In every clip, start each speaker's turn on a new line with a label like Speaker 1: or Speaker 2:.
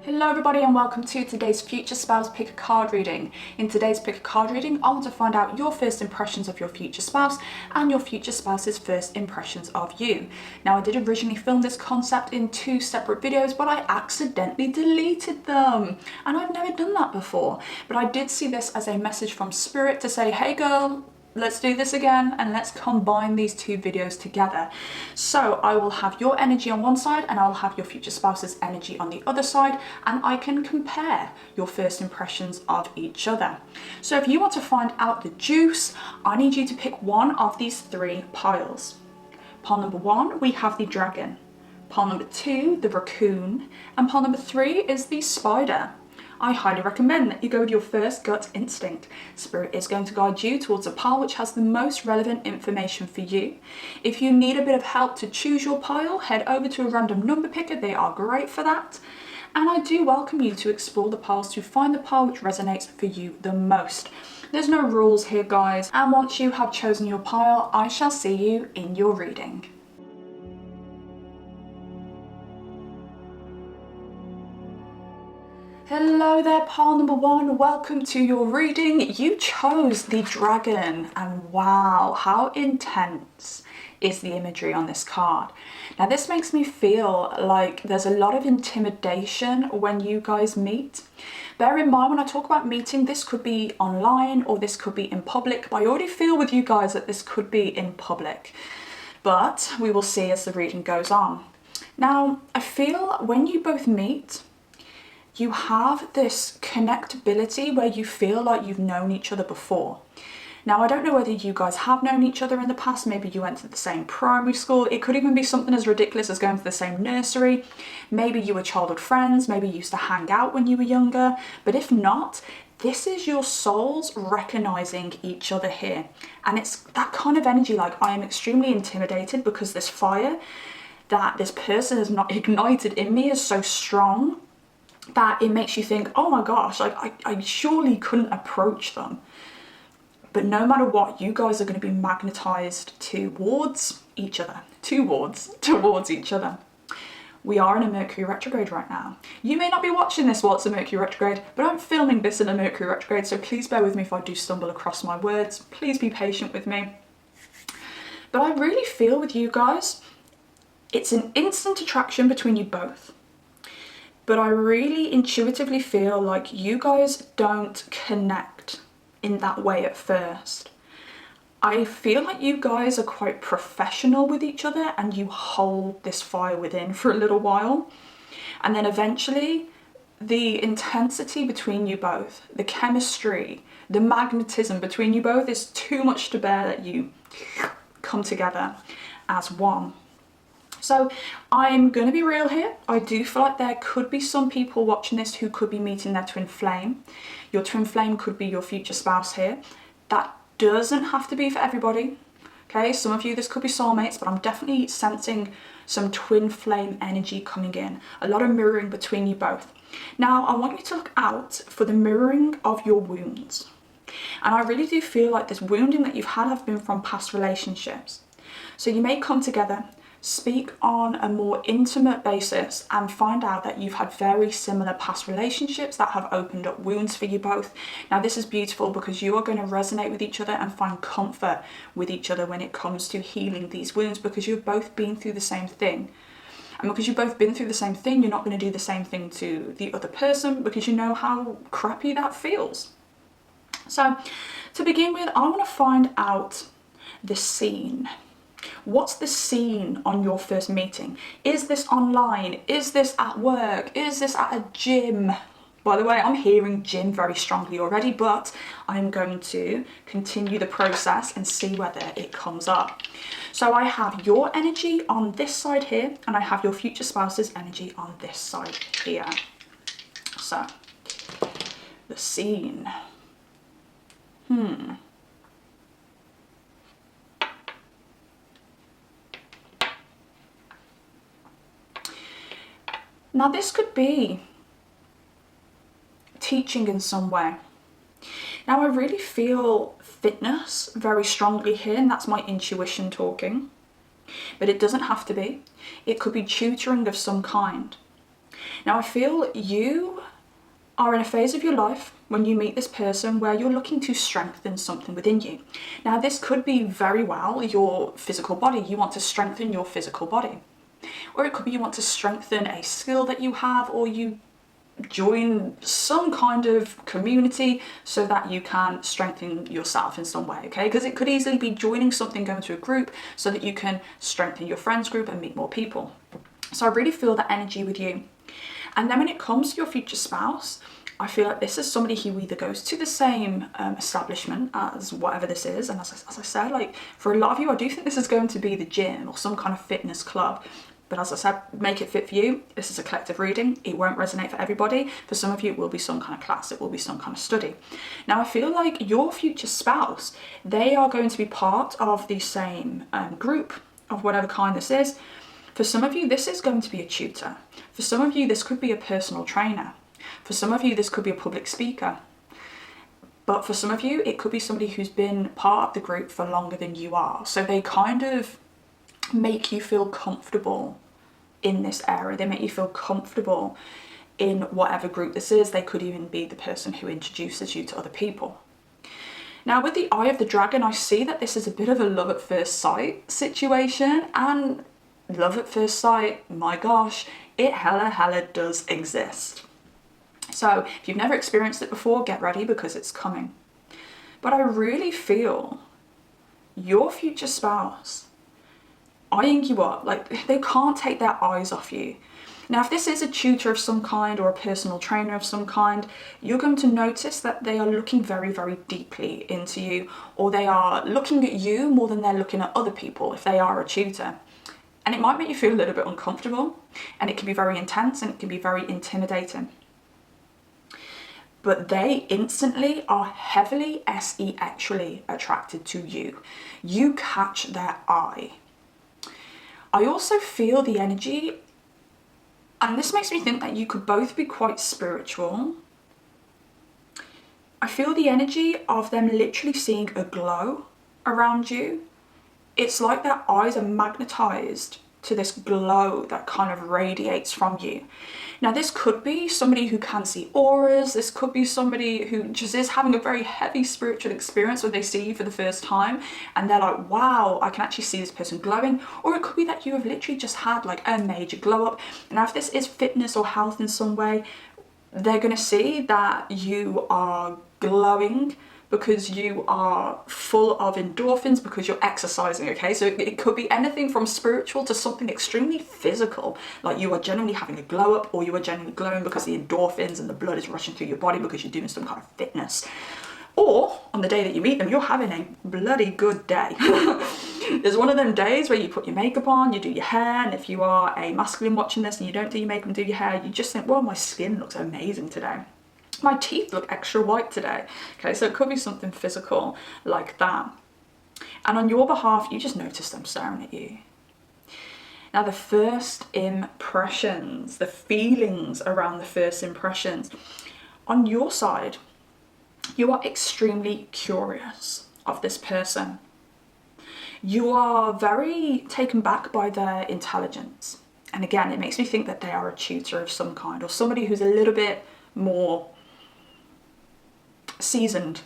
Speaker 1: Hello everybody and welcome to today's future spouse pick a card reading. In today's pick a card reading, I want to find out your first impressions of your future spouse and your future spouse's first impressions of you. Now I did originally film this concept in two separate videos, but I accidentally deleted them. And I've never done that before. But I did see this as a message from Spirit to say, hey girl, let's do this again and let's combine these two videos together. So I will have your energy on one side and I'll have your future spouse's energy on the other side, and I can compare your first impressions of each other. So if you want to find out the juice, I need you to pick one of these three piles. Pile number one, we have the dragon. Pile number two, the raccoon. And pile number three is the spider. I highly recommend that you go with your first gut instinct. Spirit is going to guide you towards a pile which has the most relevant information for you. If you need a bit of help to choose your pile, head over to a random number picker. They are great for that. And I do welcome you to explore the piles to find the pile which resonates for you the most. There's no rules here, guys. And once you have chosen your pile, I shall see you in your reading. Hello there, pile number one. Welcome to your reading. You chose the dragon, and wow, how intense is the imagery on this card. Now this makes me feel like there's a lot of intimidation when you guys meet. Bear in mind, when I talk about meeting, this could be online or this could be in public, but I already feel with you guys that this could be in public. But we will see as the reading goes on. Now, I feel when you both meet, you have this connectability where you feel like you've known each other before. Now, I don't know whether you guys have known each other in the past. Maybe you went to the same primary school. It could even be something as ridiculous as going to the same nursery. Maybe you were childhood friends. Maybe you used to hang out when you were younger. But if not, this is your souls recognizing each other here. And it's that kind of energy, like I am extremely intimidated because this fire that this person has not ignited in me is so strong that it makes you think, oh my gosh, like I surely couldn't approach them. But no matter what, you guys are going to be magnetized towards each other, towards each other. We are in a Mercury retrograde right now. You may not be watching this while it's a Mercury retrograde, but I'm filming this in a Mercury retrograde, so please bear with me if I do stumble across my words. Please be patient with me. But I really feel with you guys, it's an instant attraction between you both. But I really intuitively feel like you guys don't connect in that way at first. I feel like you guys are quite professional with each other and you hold this fire within for a little while. And then eventually the intensity between you both, the chemistry, the magnetism between you both is too much to bear that you come together as one. So I'm going to be real here. I do feel like there could be some people watching this who could be meeting their twin flame. Your twin flame could be your future spouse here. That doesn't have to be for everybody. Okay, some of you, this could be soulmates, but I'm definitely sensing some twin flame energy coming in. A lot of mirroring between you both. Now, I want you to look out for the mirroring of your wounds. And I really do feel like this wounding that you've had have been from past relationships. So you may come together, speak on a more intimate basis and find out that you've had very similar past relationships that have opened up wounds for you both. Now this is beautiful because you are going to resonate with each other and find comfort with each other when it comes to healing these wounds, because you've both been through the same thing. And because you've both been through the same thing, you're not going to do the same thing to the other person because you know how crappy that feels. So to begin with, I want to find out the scene. What's the scene on your first meeting? Is this online? Is this at work? Is this at a gym? By the way, I'm hearing gym very strongly already, but I'm going to continue the process and see whether it comes up. So I have your energy on this side here, and I have your future spouse's energy on this side here. So, the scene. Now this could be teaching in some way. Now I really feel fitness very strongly here, and that's my intuition talking. But it doesn't have to be. It could be tutoring of some kind. Now I feel you are in a phase of your life when you meet this person where you're looking to strengthen something within you. Now this could be very well your physical body. You want to strengthen your physical body. Or it could be you want to strengthen a skill that you have, or you join some kind of community so that you can strengthen yourself in some way, okay? Because it could easily be joining something, going to a group so that you can strengthen your friends group and meet more people. So I really feel that energy with you. And then when it comes to your future spouse, I feel like this is somebody who either goes to the same establishment as whatever this is. And as I said, like for a lot of you, I do think this is going to be the gym or some kind of fitness club. But as I said, make it fit for you. This is a collective reading. It won't resonate for everybody. For some of you, it will be some kind of class. It will be some kind of study. Now, I feel like your future spouse, they are going to be part of the same group of whatever kind this is. For some of you, this is going to be a tutor. For some of you, this could be a personal trainer. For some of you, this could be a public speaker. But for some of you, it could be somebody who's been part of the group for longer than you are. So they kind of make you feel comfortable in this area. They make you feel comfortable in whatever group this is. They could even be the person who introduces you to other people. Now with the Eye of the Dragon, I see that this is a bit of a love at first sight situation, and love at first sight, my gosh, it hella does exist. So if you've never experienced it before, get ready because it's coming. But I really feel your future spouse eyeing you up, like they can't take their eyes off you. Now, if this is a tutor of some kind or a personal trainer of some kind, you're going to notice that they are looking very deeply into you, or they are looking at you more than they're looking at other people if they are a tutor. And it might make you feel a little bit uncomfortable, and it can be very intense and it can be very intimidating. But they instantly are heavily sexually attracted to you. You catch their eye. I also feel the energy, and this makes me think that you could both be quite spiritual. I feel the energy of them literally seeing a glow around you. It's like their eyes are magnetized to this glow that kind of radiates from you. Now this could be somebody who can see auras. This could be somebody who just is having a very heavy spiritual experience when they see you for the first time and they're like, wow, I can actually see this person glowing. Or it could be that you have literally just had like a major glow up. Now if this is fitness or health in some way, they're going to see that you are glowing because you are full of endorphins, because you're exercising, okay? So it could be anything from spiritual to something extremely physical, like you are genuinely having a glow up, or you are genuinely glowing because the endorphins and the blood is rushing through your body because you're doing some kind of fitness. Or on the day that you meet them, you're having a bloody good day. There's one of them days where you put your makeup on, you do your hair, and if you are a masculine watching this and you don't do your makeup and do your hair, you just think, well, my skin looks amazing today. My teeth look extra white today. Okay, so it could be something physical like that. And on your behalf, you just notice them staring at you. Now, the first impressions, the feelings around the first impressions, on your side, you are extremely curious of this person. You are very taken back by their intelligence. And again, it makes me think that they are a tutor of some kind, or somebody who's a little bit more seasoned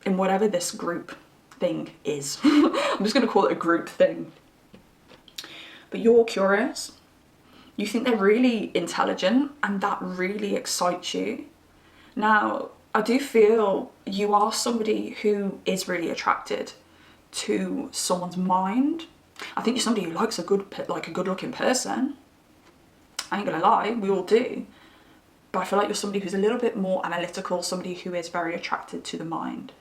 Speaker 1: in whatever this group thing is. I'm just going to call it a group thing. But you're curious. You think they're really intelligent, and that really excites you. Now, I do feel you are somebody who is really attracted to someone's mind. I think you're somebody who likes a good looking person. I ain't gonna lie, we all do. But I feel like you're somebody who's a little bit more analytical, somebody who is very attracted to the mind.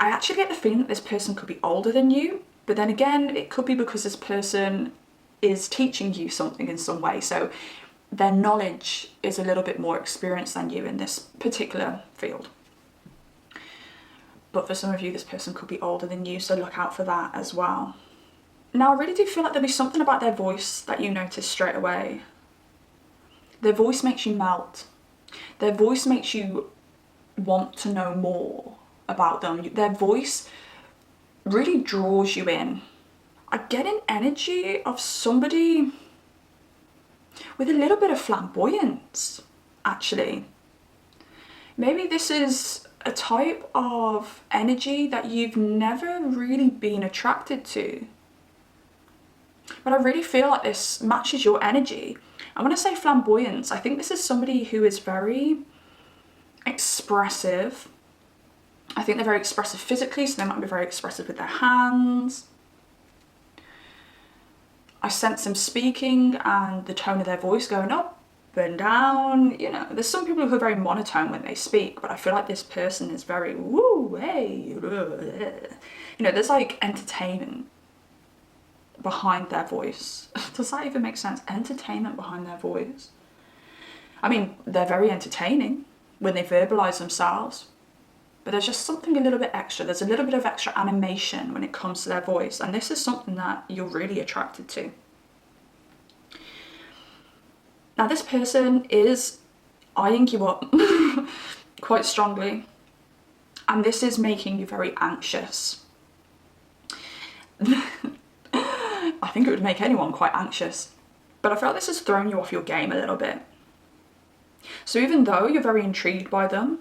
Speaker 1: I actually get the feeling that this person could be older than you, but then again, it could be because this person is teaching you something in some way. So their knowledge is a little bit more experienced than you in this particular field. But for some of you, this person could be older than you, so look out for that as well. Now, I really do feel like there'll be something about their voice that you notice straight away. Their voice makes you melt. Their voice makes you want to know more about them. Their voice really draws you in. I get an energy of somebody, with a little bit of flamboyance, actually. Maybe this is a type of energy that you've never really been attracted to. But I really feel like this matches your energy. And when I say flamboyance, I think this is somebody who is very expressive. I think they're very expressive physically, so they might be very expressive with their hands. I sense them speaking and the tone of their voice going up and down. You know, there's some people who are very monotone when they speak, but I feel like this person is very woo, hey, you know, there's like entertainment behind their voice. Does that even make sense? Entertainment behind their voice. I mean, they're very entertaining when they verbalize themselves, but there's just something a little bit extra. There's a little bit of extra animation when it comes to their voice, and this is something that you're really attracted to. Now, this person is eyeing you up quite strongly, and this is making you very anxious. I think it would make anyone quite anxious, but I feel like this has thrown you off your game a little bit. So even though you're very intrigued by them,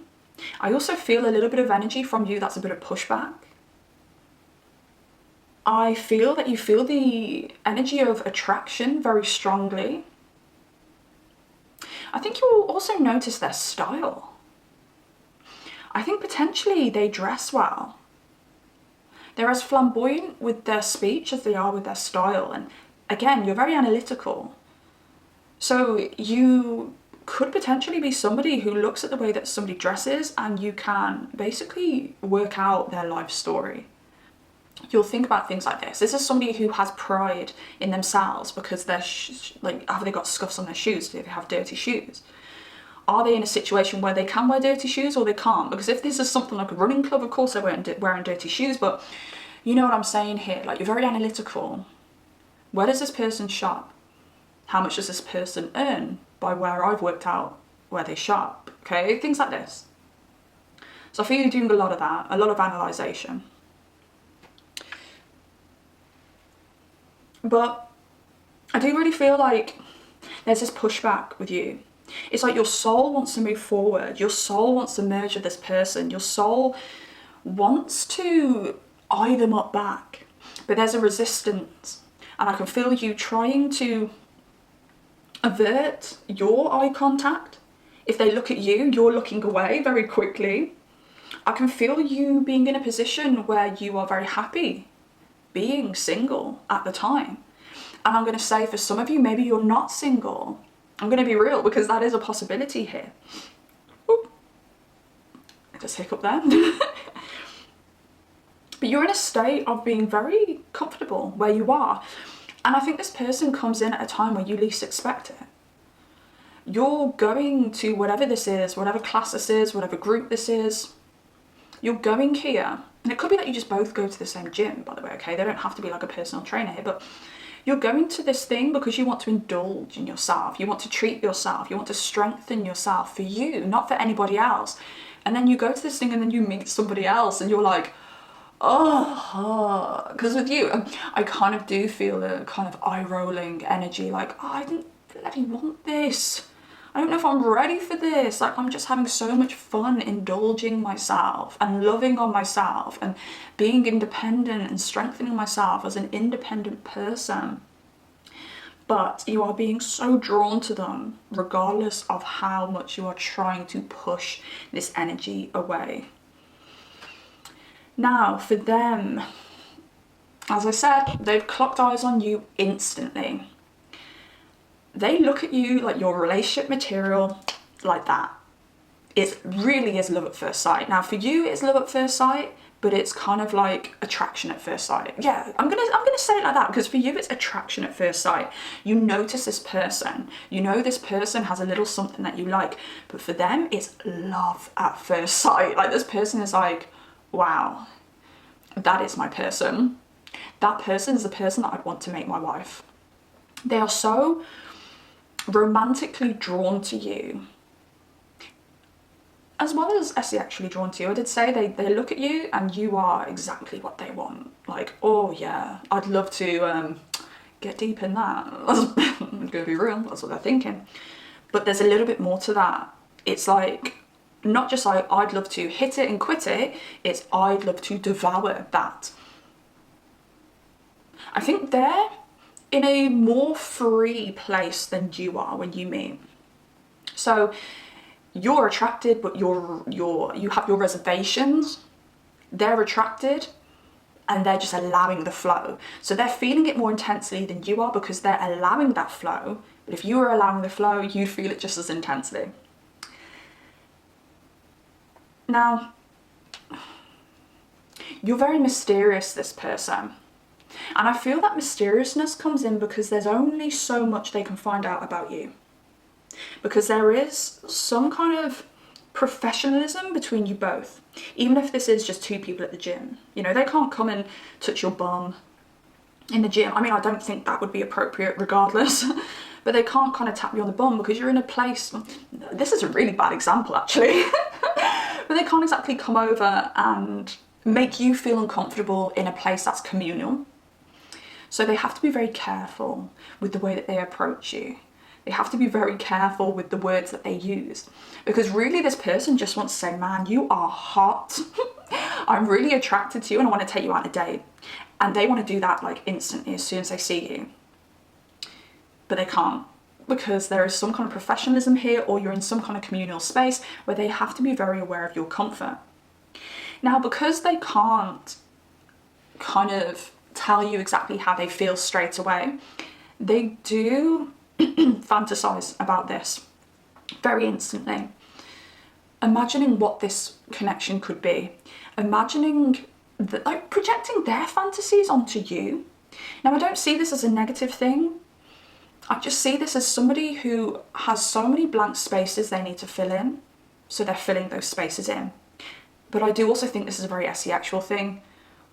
Speaker 1: I also feel a little bit of energy from you that's a bit of pushback. I feel that you feel the energy of attraction very strongly. I think you will also notice their style. I think potentially they dress well. They're as flamboyant with their speech as they are with their style. And again, you're very analytical. So you could potentially be somebody who looks at the way that somebody dresses and you can basically work out their life story. You'll think about things like this. This is somebody who has pride in themselves because they're like, have they got scuffs on their shoes? Do they have dirty shoes? Are they in a situation where they can wear dirty shoes or they can't? Because if this is something like a running club, of course they're wearing dirty shoes, but you know what I'm saying here. Like, you're very analytical. Where does this person shop? How much does this person earn by where I've worked out where they shop? Okay, things like this. So I feel you're doing a lot of that, a lot of analysation. But I do really feel like there's this pushback with you. It's like your soul wants to move forward. Your soul wants to merge with this person. Your soul wants to eye them up back. But there's a resistance. And I can feel you trying to avert your eye contact. If they look at you, you're looking away very quickly. I can feel you being in a position where you are very happy being single at the time. And I'm going to say for some of you, maybe you're not single. I'm going to be real because that is a possibility here. Oop. I just hiccup there. But you're in a state of being very comfortable where you are. And I think this person comes in at a time where you least expect it. You're going to whatever this is, whatever class this is, whatever group this is. You're going here. And it could be that you just both go to the same gym, by the way, okay? They don't have to be like a personal trainer here, but you're going to this thing because you want to indulge in yourself. You want to treat yourself. You want to strengthen yourself for you, not for anybody else. And then you go to this thing and then you meet somebody else and you're like, oh, because with you, I kind of do feel a kind of eye-rolling energy, like, oh, I didn't bloody want this. I don't know if I'm ready for this. Like, I'm just having so much fun indulging myself and loving on myself and being independent and strengthening myself as an independent person. But you are being so drawn to them, regardless of how much you are trying to push this energy away. Now, for them, as I said, they've clocked eyes on you instantly. They look at you like your relationship material, like that. It really is love at first sight. Now, for you, it's love at first sight, but it's kind of like attraction at first sight. Yeah, I'm gonna say it like that because for you, it's attraction at first sight. You notice this person. You know this person has a little something that you like, but for them, it's love at first sight. Like, this person is like, wow, that is my person. That person is the person that I'd want to make my wife. They are so romantically drawn to you, as well as actually drawn to you. I did say they look at you and you are exactly what they want. Like, oh yeah, I'd love to get deep in that. I'm gonna be real, that's what they're thinking. But there's a little bit more to that. It's like, not just like, I'd love to hit it and quit it, it's I'd love to devour that. I think they're in a more free place than you are when you meet. So you're attracted, but you have your reservations. They're attracted and they're just allowing the flow. So they're feeling it more intensely than you are because they're allowing that flow. But if you were allowing the flow, you'd feel it just as intensely. Now, you're very mysterious, this person. And I feel that mysteriousness comes in because there's only so much they can find out about you. Because there is some kind of professionalism between you both. Even if this is just two people at the gym. You know, they can't come and touch your bum in the gym. I mean, I don't think that would be appropriate regardless. But they can't kind of tap you on the bum because you're in a place... This is a really bad example, actually. But they can't exactly come over and make you feel uncomfortable in a place that's communal. So they have to be very careful with the way that they approach you. They have to be very careful with the words that they use. Because really this person just wants to say, man, you are hot. I'm really attracted to you and I want to take you out on a date. And they want to do that like instantly as soon as they see you. But they can't, because there is some kind of professionalism here, or you're in some kind of communal space where they have to be very aware of your comfort. Now, because they can't kind of tell you exactly how they feel straight away, they do fantasize about this very instantly, imagining what this connection could be, imagining that, like, projecting their fantasies onto you. Now, I don't see this as a negative thing. I just see this as somebody who has so many blank spaces they need to fill in, so they're filling those spaces in. But I do also think this is a very asexual thing,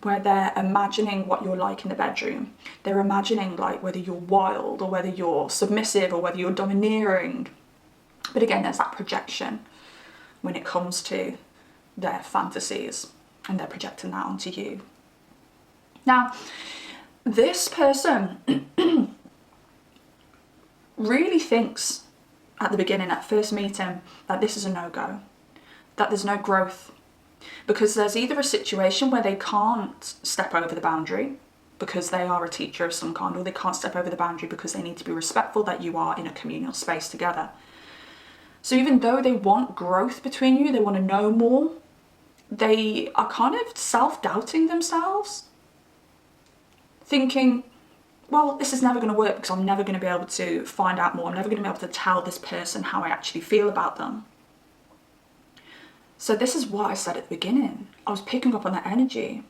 Speaker 1: where they're imagining what you're like in the bedroom. They're imagining like whether you're wild or whether you're submissive or whether you're domineering. But again, there's that projection when it comes to their fantasies, and they're projecting that onto you. Now, this person really thinks at the beginning, at first meeting, that this is a no-go, that there's no growth. Because there's either a situation where they can't step over the boundary because they are a teacher of some kind, or they can't step over the boundary because they need to be respectful that you are in a communal space together. So even though they want growth between you, they want to know more, they are kind of self-doubting themselves, thinking, well, this is never going to work because I'm never going to be able to find out more. I'm never going to be able to tell this person how I actually feel about them. So this is what I said at the beginning. I was picking up on that energy.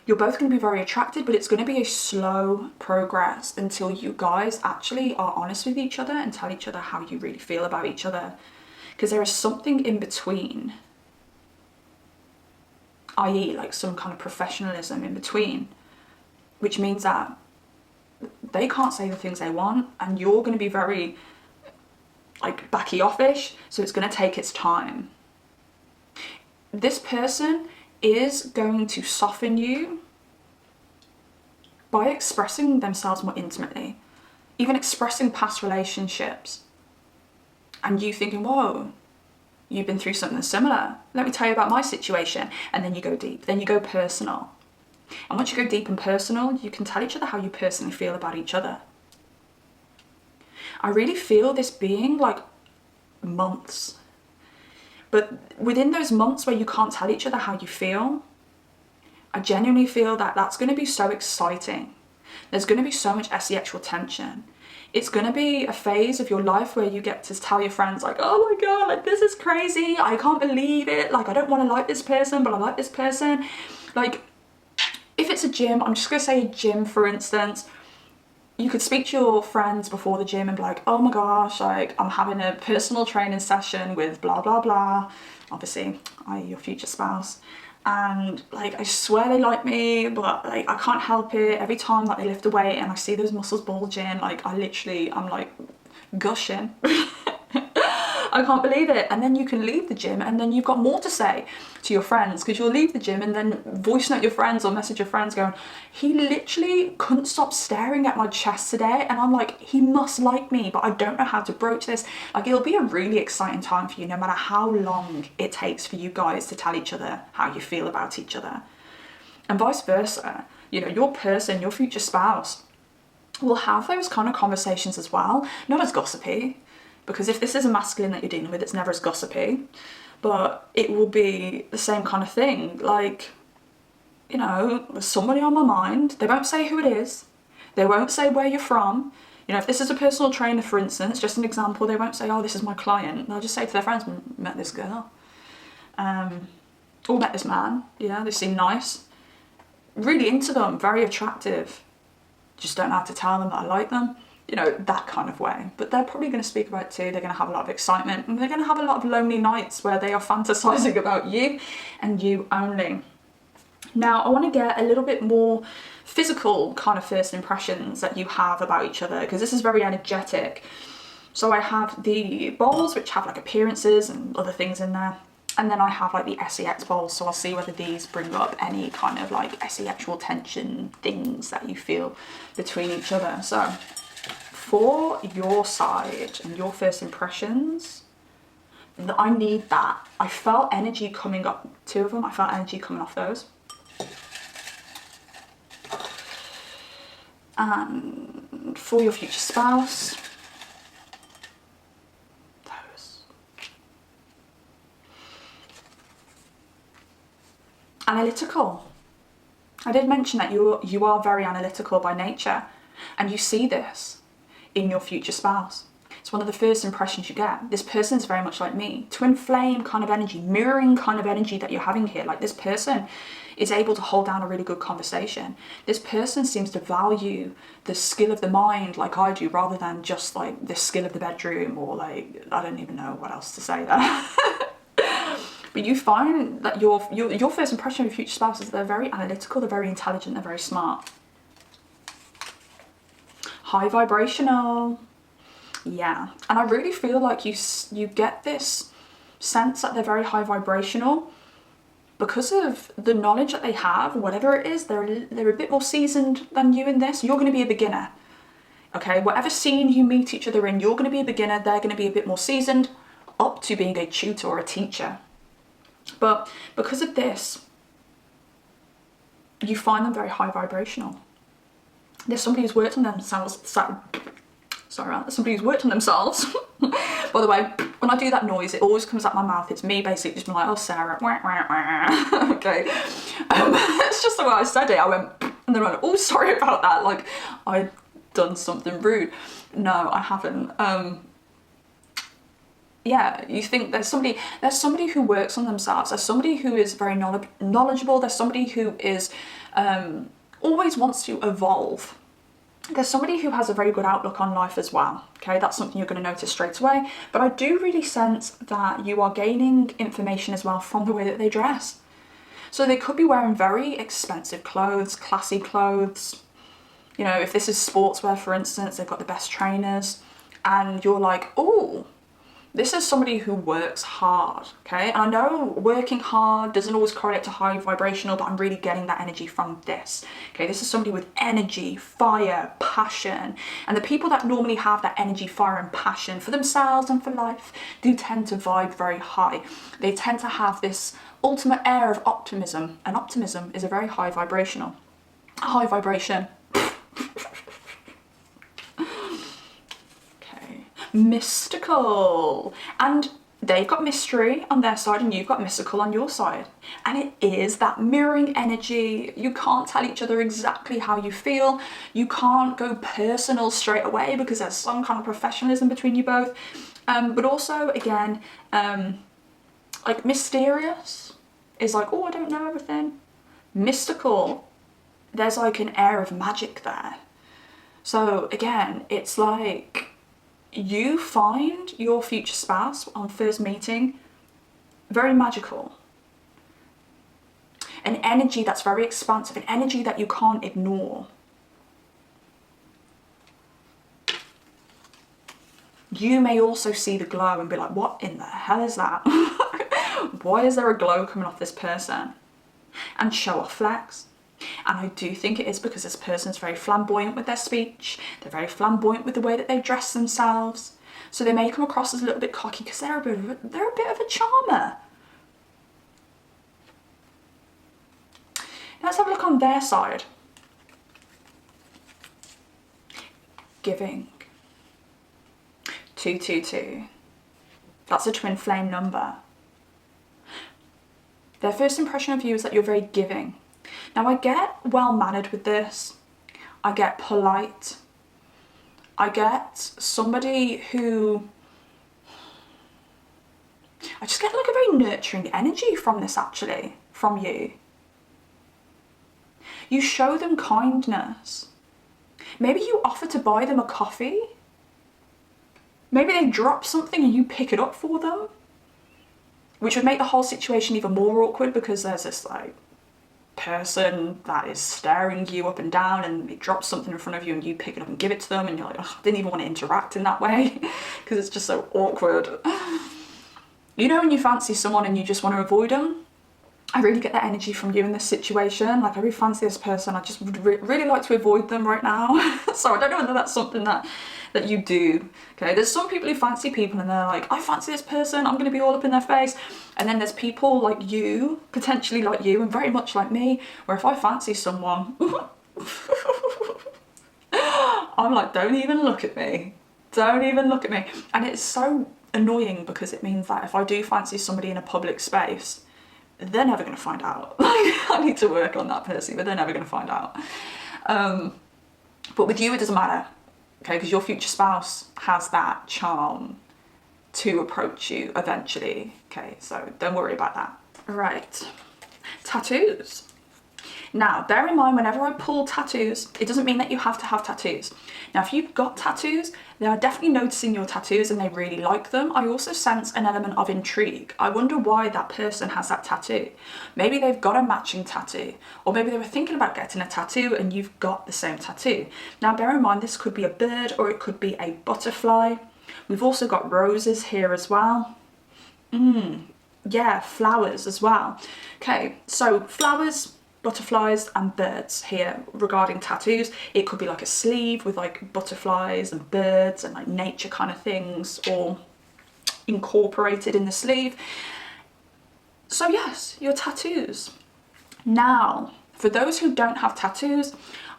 Speaker 1: You're both going to be very attracted, but it's going to be a slow progress until you guys actually are honest with each other and tell each other how you really feel about each other. Because there is something in between, i.e. like some kind of professionalism in between, which means that they can't say the things they want and you're going to be very like backy offish, so it's going to take its time. This person is going to soften you by expressing themselves more intimately, even expressing past relationships. And you thinking, whoa, you've been through something similar. Let me tell you about my situation. And then you go deep, then you go personal. And once you go deep and personal, you can tell each other how you personally feel about each other. I really feel this being like months. But within those months where you can't tell each other how you feel, I genuinely feel that that's going to be so exciting. There's going to be so much asexual tension. It's going to be a phase of your life where you get to tell your friends like, oh my God, like this is crazy. I can't believe it. Like, I don't want to like this person, but I like this person. Like, if it's a gym, I'm just going to say a gym, for instance, you could speak to your friends before the gym and be like, oh my gosh, like I'm having a personal training session with blah, blah, blah. Obviously, i.e. your future spouse. And like, I swear they like me, but like, I can't help it. Every time that they lift a weight and I see those muscles bulging, like I'm like gushing. I'm I can't believe it. And then you can leave the gym and then you've got more to say to your friends, because you'll leave the gym and then voice note your friends or message your friends going, he literally couldn't stop staring at my chest today. And I'm like, he must like me, but I don't know how to broach this. Like, it'll be a really exciting time for you, no matter how long it takes for you guys to tell each other how you feel about each other. And vice versa, you know, your person, your future spouse will have those kind of conversations as well. Not as gossipy, because if this is a masculine that you're dealing with, it's never as gossipy, but it will be the same kind of thing. Like, you know, there's somebody on my mind. They won't say who it is. They won't say where you're from. You know, if this is a personal trainer, for instance, just an example, they won't say, oh, this is my client. They'll just say to their friends, met this girl. Or met this man. Yeah, they seem nice. Really into them, very attractive. Just don't have to tell them that I like them. You know, that kind of way. But they're probably going to speak about it too. They're going to have a lot of excitement, and they're going to have a lot of lonely nights where they are fantasizing about you and you only. Now, I want to get a little bit more physical kind of first impressions that you have about each other, because this is very energetic. So I have the bowls, which have like appearances and other things in there. And then I have like the SEX bowls, so I'll see whether these bring up any kind of like sexual tension things that you feel between each other. So for your side and your first impressions, I need that. I felt energy coming up, 2 of them, I felt energy coming off those. And for your future spouse, those. Analytical. I did mention that you are very analytical by nature, and you see this in your future spouse. It's one of the first impressions you get. This person is very much like me. Twin flame kind of energy, mirroring kind of energy that you're having here. Like, this person is able to hold down a really good conversation. This person seems to value the skill of the mind like I do, rather than just like the skill of the bedroom, or like, I don't even know what else to say there. But you find that your first impression of your future spouse is they're very analytical, they're very intelligent, they're very smart. High vibrational. Yeah, and I really feel like you get this sense that they're very high vibrational because of the knowledge that they have, whatever it is. They're a bit more seasoned than you in this. You're going to be a beginner, okay? Whatever scene you meet each other in, you're going to be a beginner. They're going to be a bit more seasoned, up to being a tutor or a teacher. But because of this, you find them very high vibrational. There's somebody who's worked on themselves. Somebody who's worked on themselves. By the way, when I do that noise, it always comes out my mouth. It's me basically just being like, oh, Sarah. Okay. It's just the way I said it. I went, and then I went, oh, sorry about that. Like, I'd done something rude. No, I haven't. Yeah, you think there's somebody who works on themselves. There's somebody who is very knowledgeable. There's somebody who is always wants to evolve. There's somebody who has a very good outlook on life as well. Okay, that's something you're going to notice straight away. But I do really sense that you are gaining information as well from the way that they dress. So they could be wearing very expensive clothes, classy clothes. You know, if this is sportswear, for instance, they've got the best trainers, and you're like, oh, this is somebody who works hard, okay? And I know working hard doesn't always correlate to high vibrational, but I'm really getting that energy from this, okay? This is somebody with energy, fire, passion. And the people that normally have that energy, fire, and passion for themselves and for life do tend to vibe very high. They tend to have this ultimate air of optimism, and optimism is a very high vibration. Mystical, and they've got mystery on their side and you've got mystical on your side, and it is that mirroring energy. You can't tell each other exactly how you feel. You can't go personal straight away because there's some kind of professionalism between you both, but also again, like, mysterious is like, oh, I don't know everything. Mystical, there's like an air of magic there. So again, it's like you find your future spouse on first meeting very magical. An energy that's very expansive, an energy that you can't ignore. You may also see the glow and be like, what in the hell is that? Why is there a glow coming off this person? And show off flex. And I do think it is because this person's very flamboyant with their speech. They're very flamboyant with the way that they dress themselves. So they may come across as a little bit cocky because they're a bit of a charmer. Now let's have a look on their side. Giving. 222. That's a twin flame number. Their first impression of you is that you're very giving. Now I get well-mannered with this. I get polite. I get somebody who... I just get like a very nurturing energy from this actually, from you. You show them kindness. Maybe you offer to buy them a coffee. Maybe they drop something and you pick it up for them. Which would make the whole situation even more awkward because there's this like person that is staring you up and down and it drops something in front of you and you pick it up and give it to them and you're like, oh, I didn't even want to interact in that way because it's just so awkward. You know when you fancy someone and you just want to avoid them? I really get that energy from you in this situation. Like I really fancy this person. I just would really like to avoid them right now. So I don't know whether that's something that you do. Okay, there's some people who fancy people and they're like, I fancy this person, I'm going to be all up in their face. And then there's people like you, potentially like you and very much like me, where if I fancy someone, I'm like, don't even look at me. Don't even look at me. And it's so annoying because it means that if I do fancy somebody in a public space, they're never going to find out. I need to work on that person, but they're never going to find out. But with you, it doesn't matter, okay? Because your future spouse has that charm to approach you eventually, okay? So don't worry about that. Right, tattoos. Now, bear in mind, whenever I pull tattoos, it doesn't mean that you have to have tattoos. Now, if you've got tattoos, they are definitely noticing your tattoos and they really like them. I also sense an element of intrigue. I wonder why that person has that tattoo. Maybe they've got a matching tattoo, or maybe they were thinking about getting a tattoo and you've got the same tattoo. Now, bear in mind, this could be a bird or it could be a butterfly. We've also got roses here as well. Yeah, flowers as well. Okay, so flowers, butterflies and birds here regarding tattoos. It could be like a sleeve with like butterflies and birds and like nature kind of things all incorporated in the sleeve. So yes, your tattoos. Now, for those who don't have tattoos,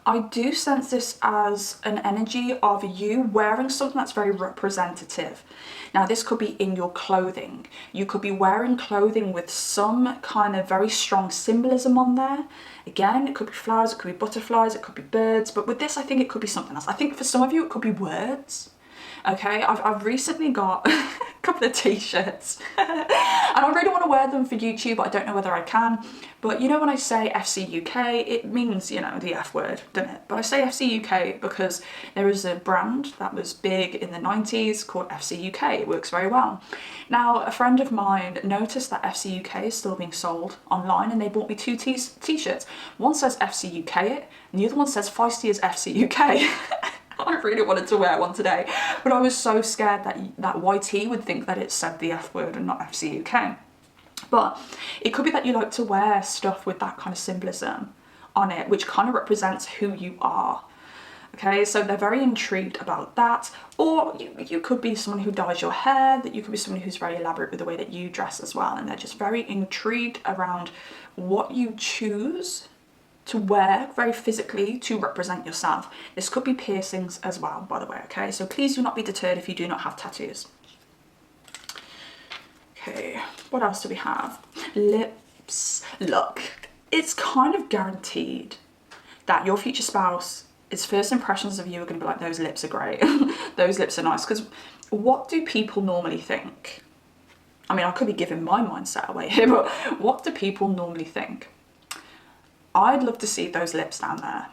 Speaker 1: I do sense this as an energy of you wearing something that's very representative. Now, this could be in your clothing. You could be wearing clothing with some kind of very strong symbolism on there. Again, it could be flowers, it could be butterflies, it could be birds, but with this, I think it could be something else. I think for some of you, it could be words. Okay, I've recently got a couple of t-shirts and I really want to wear them for YouTube, but I don't know whether I can. But you know when I say FC UK, it means, you know, the F word, doesn't it? But I say FC UK because there is a brand that was big in the 90s called FC UK. It works very well. Now, a friend of mine noticed that FC UK is still being sold online and they bought me two t-shirts. One says FC UK and the other one says Feisty as FC UK. I really wanted to wear one today, but I was so scared that YT would think that it said the F word and not FC UK. But it could be that you like to wear stuff with that kind of symbolism on it, which kind of represents who you are. Okay, so they're very intrigued about that. Or you could be someone who dyes your hair, that you could be someone who's very elaborate with the way that you dress as well, and they're just very intrigued around what you choose to wear very physically to represent yourself. This could be piercings as well, by the way, okay? So please do not be deterred if you do not have tattoos. Okay, what else do we have? Lips. Look, it's kind of guaranteed that your future spouse, its first impressions of you are going to be like, those lips are great. Those lips are nice. Because what do people normally think? I mean, I could be giving my mindset away here, but what do people normally think? I'd love to see those lips down there,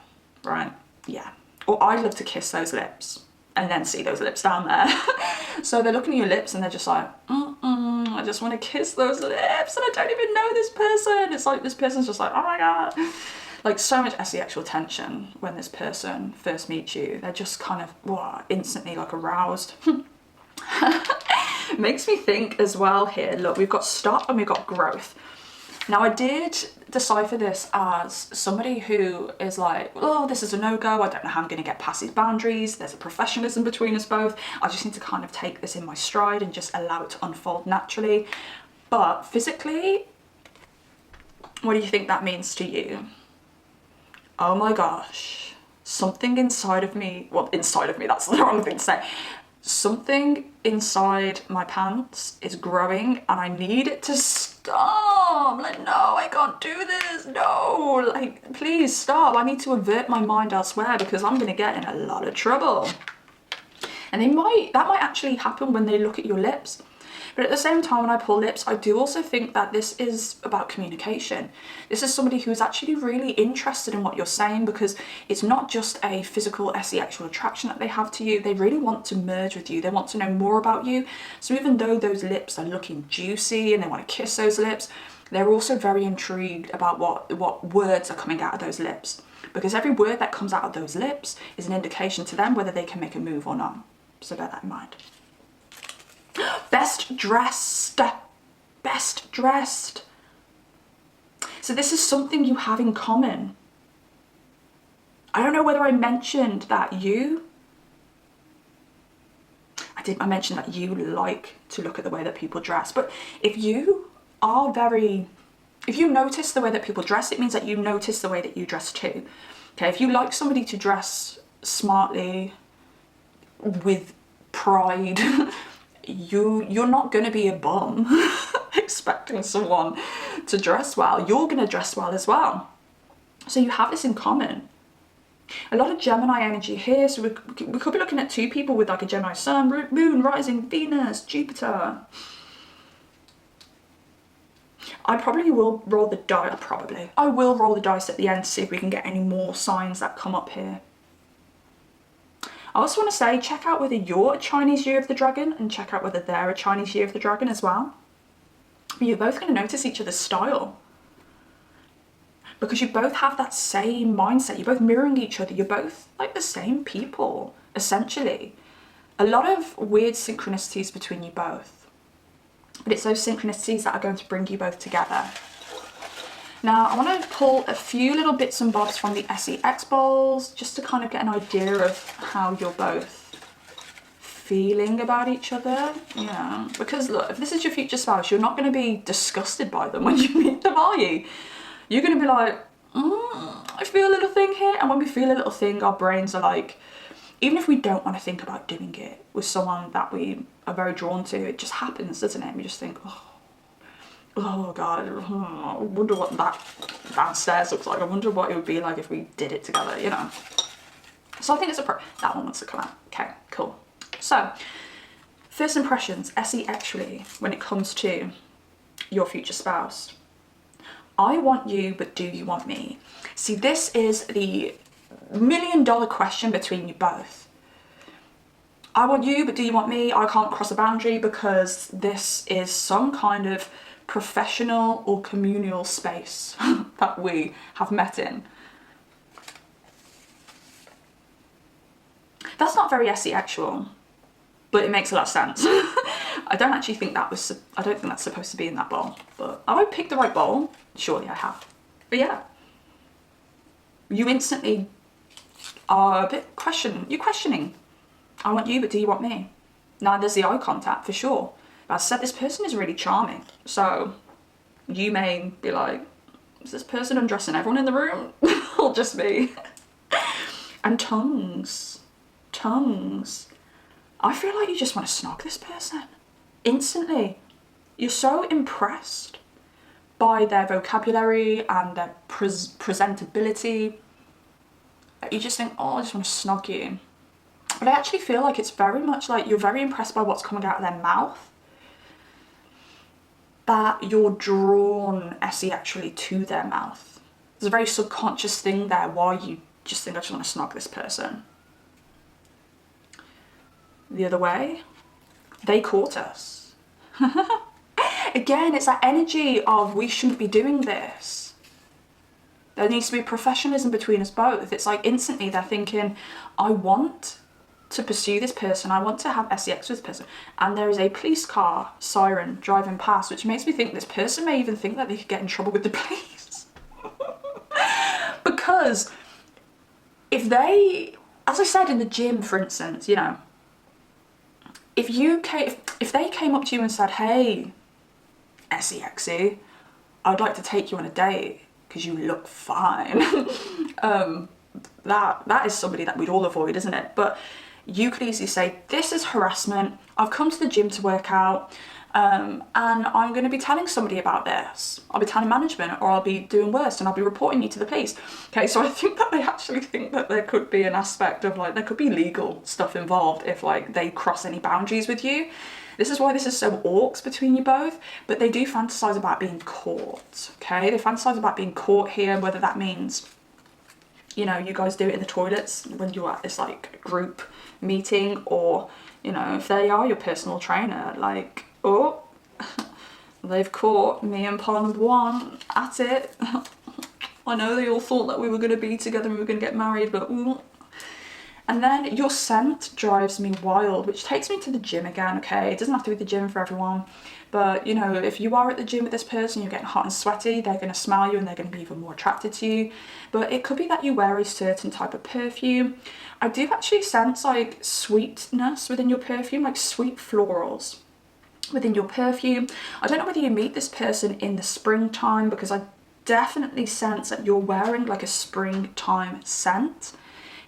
Speaker 1: right? Yeah. Or I'd love to kiss those lips and then see those lips down there. So they're looking at your lips and they're just like, I just want to kiss those lips and I don't even know this person. It's like this person's just like, oh my God. Like so much sexual tension when this person first meets you. They're just kind of instantly like aroused. Makes me think as well here. Look, we've got stop and we've got growth. Now, I did decipher this as somebody who is like, oh, this is a no-go. I don't know how I'm going to get past these boundaries. There's a professionalism between us both. I just need to kind of take this in my stride and just allow it to unfold naturally. But physically, what do you think that means to you? Oh my gosh. Something inside of me, well, inside of me, that's the wrong thing to say. Something inside my pants is growing and I need it to stop. Like, no, I can't do this. No, like, please stop. I need to avert my mind elsewhere because I'm going to get in a lot of trouble. And that might actually happen when they look at your lips. But at the same time, when I pull lips, I do also think that this is about communication. This is somebody who's actually really interested in what you're saying, because it's not just a physical sexual attraction that they have to you. They really want to merge with you. They want to know more about you. So even though those lips are looking juicy and they want to kiss those lips, they're also very intrigued about what words are coming out of those lips. Because every word that comes out of those lips is an indication to them whether they can make a move or not. So bear that in mind. Best dressed. Best dressed. So this is something you have in common. I don't know whether I mentioned that I mentioned that you like to look at the way that people dress, but if you notice the way that people dress, it means that you notice the way that you dress too. Okay, if you like somebody to dress smartly, with pride, you're not going to be a bum expecting someone to dress well. You're going to dress well as well. So you have this in common. A lot of Gemini energy here. So we could be looking at two people with like a Gemini sun, moon, rising, Venus, Jupiter. I probably will roll the dice. I will roll the dice at the end to see if we can get any more signs that come up here. I also want to say, check out whether you're a Chinese year of the dragon and check out whether they're a Chinese year of the dragon as well. But you're both going to notice each other's style, because you both have that same mindset. You're both mirroring each other. You're both like the same people, essentially. A lot of weird synchronicities between you both. But it's those synchronicities that are going to bring you both together. Now, I want to pull a few little bits and bobs from the SEX bowls just to kind of get an idea of how you're both feeling about each other. Yeah, because look, if this is your future spouse, you're not going to be disgusted by them when you meet them, are you? You're going to be like, I feel a little thing here. And when we feel a little thing, our brains are like, even if we don't want to think about doing it with someone that we are very drawn to, it just happens, doesn't it? And we just think, oh God, I wonder what that downstairs looks like. I wonder what it would be like if we did it together, you know. So I think it's that one wants to come out. Okay, cool. So, first impressions, SE-actually, when it comes to your future spouse. I want you, but do you want me? See, this is the million-dollar question between you both. I want you, but do you want me? I can't cross a boundary because this is some kind of professional or communal space that we have met in. That's not very SE-actual, but it makes a lot of sense. I don't actually think I don't think that's supposed to be in that bowl, but have I picked the right bowl? Surely I have. But yeah, you instantly are a bit you're questioning. I want you, but do you want me? Now there's the eye contact for sure. But as I said, this person is really charming. So you may be like, is this person undressing everyone in the room? Or just me? And tongues. I feel like you just want to snog this person. Instantly. You're so impressed by their vocabulary and their presentability that you just think, oh, I just want to snog you. But I actually feel like it's very much like you're very impressed by what's coming out of their mouth, that you're drawn SE-actually to their mouth. There's a very subconscious thing there why you just think, I just want to snog this person. The other way, they caught us. Again, it's that energy of we shouldn't be doing this. There needs to be professionalism between us both. It's like instantly they're thinking, I want to pursue this person. I want to have sex with this person. And there is a police car siren driving past, which makes me think this person may even think that they could get in trouble with the police. Because if they, as I said in the gym, for instance, you know, if they came up to you and said, hey, SEXy, I'd like to take you on a date because you look fine. That is somebody that we'd all avoid, isn't it? But you could easily say, this is harassment. I've come to the gym to work out, and I'm going to be telling somebody about this. I'll be telling management, or I'll be doing worse and I'll be reporting you to the police. Okay, so I think that they actually think that there could be an aspect of like, there could be legal stuff involved if like they cross any boundaries with you. This is why this is so orcs between you both, but they do fantasize about being caught, okay? They fantasize about being caught here, whether that means, you know, you guys do it in the toilets when you're at this like group meeting, or, you know, if they are your personal trainer, like, oh, they've caught me and Paul number one at it. I know they all thought that we were going to be together and we were going to get married, but ooh. And then your scent drives me wild, which takes me to the gym again, okay? It doesn't have to be the gym for everyone, but, you know, if you are at the gym with this person, you're getting hot and sweaty, they're going to smell you and they're going to be even more attracted to you. But it could be that you wear a certain type of perfume. I do actually sense like sweetness within your perfume, like sweet florals within your perfume. I don't know whether you meet this person in the springtime, because I definitely sense that you're wearing like a springtime scent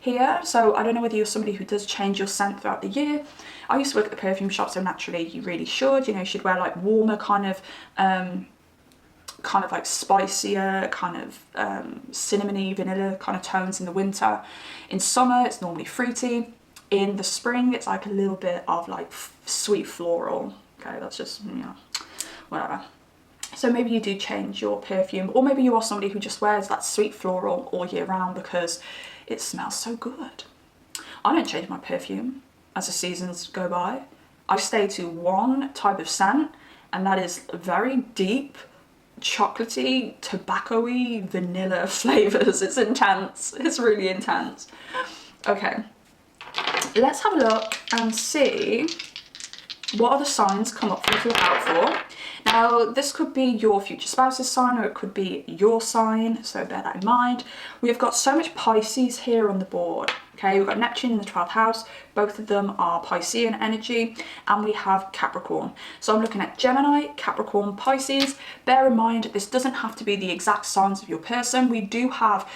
Speaker 1: here. So I don't know whether you're somebody who does change your scent throughout the year. I used to work at the perfume shop, so naturally you really should, you know, you should wear like warmer kind of like spicier, kind of cinnamony, vanilla kind of tones in the winter. In summer it's normally fruity. In the spring it's like a little bit of like sweet floral. Okay, that's just, you know, whatever. So maybe you do change your perfume, or maybe you are somebody who just wears that sweet floral all year round because it smells so good. I don't change my perfume as the seasons go by. I stay to one type of scent, and that is very deep, chocolatey, tobacco-y, vanilla flavours. It's intense. It's really intense. Okay, let's have a look and see what other signs come up for you to look out for. Now, this could be your future spouse's sign, or it could be your sign, so bear that in mind. We have got so much Pisces here on the board. Okay, we've got Neptune in the 12th house. Both of them are Piscean energy, and we have Capricorn. So I'm looking at Gemini, Capricorn, Pisces. Bear in mind, this doesn't have to be the exact signs of your person. We do have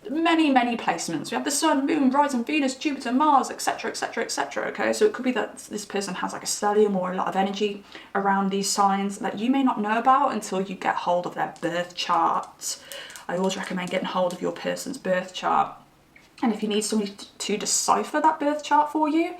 Speaker 1: many placements. We have the Sun, Moon, rising Venus, Jupiter, Mars, etc, etc, etc. Okay, so it could be that this person has like a stellium or a lot of energy around these signs that you may not know about until you get hold of their birth chart. I always recommend getting hold of your person's birth chart. And if you need somebody to decipher that birth chart for you,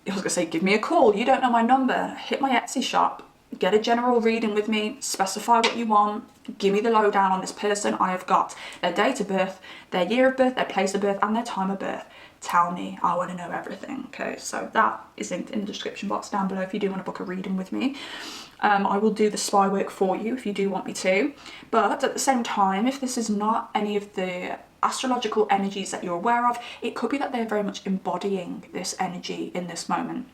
Speaker 1: I was gonna say, give me a call. You don't know my number, hit my Etsy shop, get a general reading with me, specify what you want, give me the lowdown on this person. I have got their date of birth, their year of birth, their place of birth, and their time of birth. Tell me, I want to know everything. Okay, so that is linked in the description box down below if you do want to book a reading with me. I will do the spy work for you if you do want me to, but at the same time, if this is not any of the astrological energies that you're aware of, it could be that they're very much embodying this energy in this moment.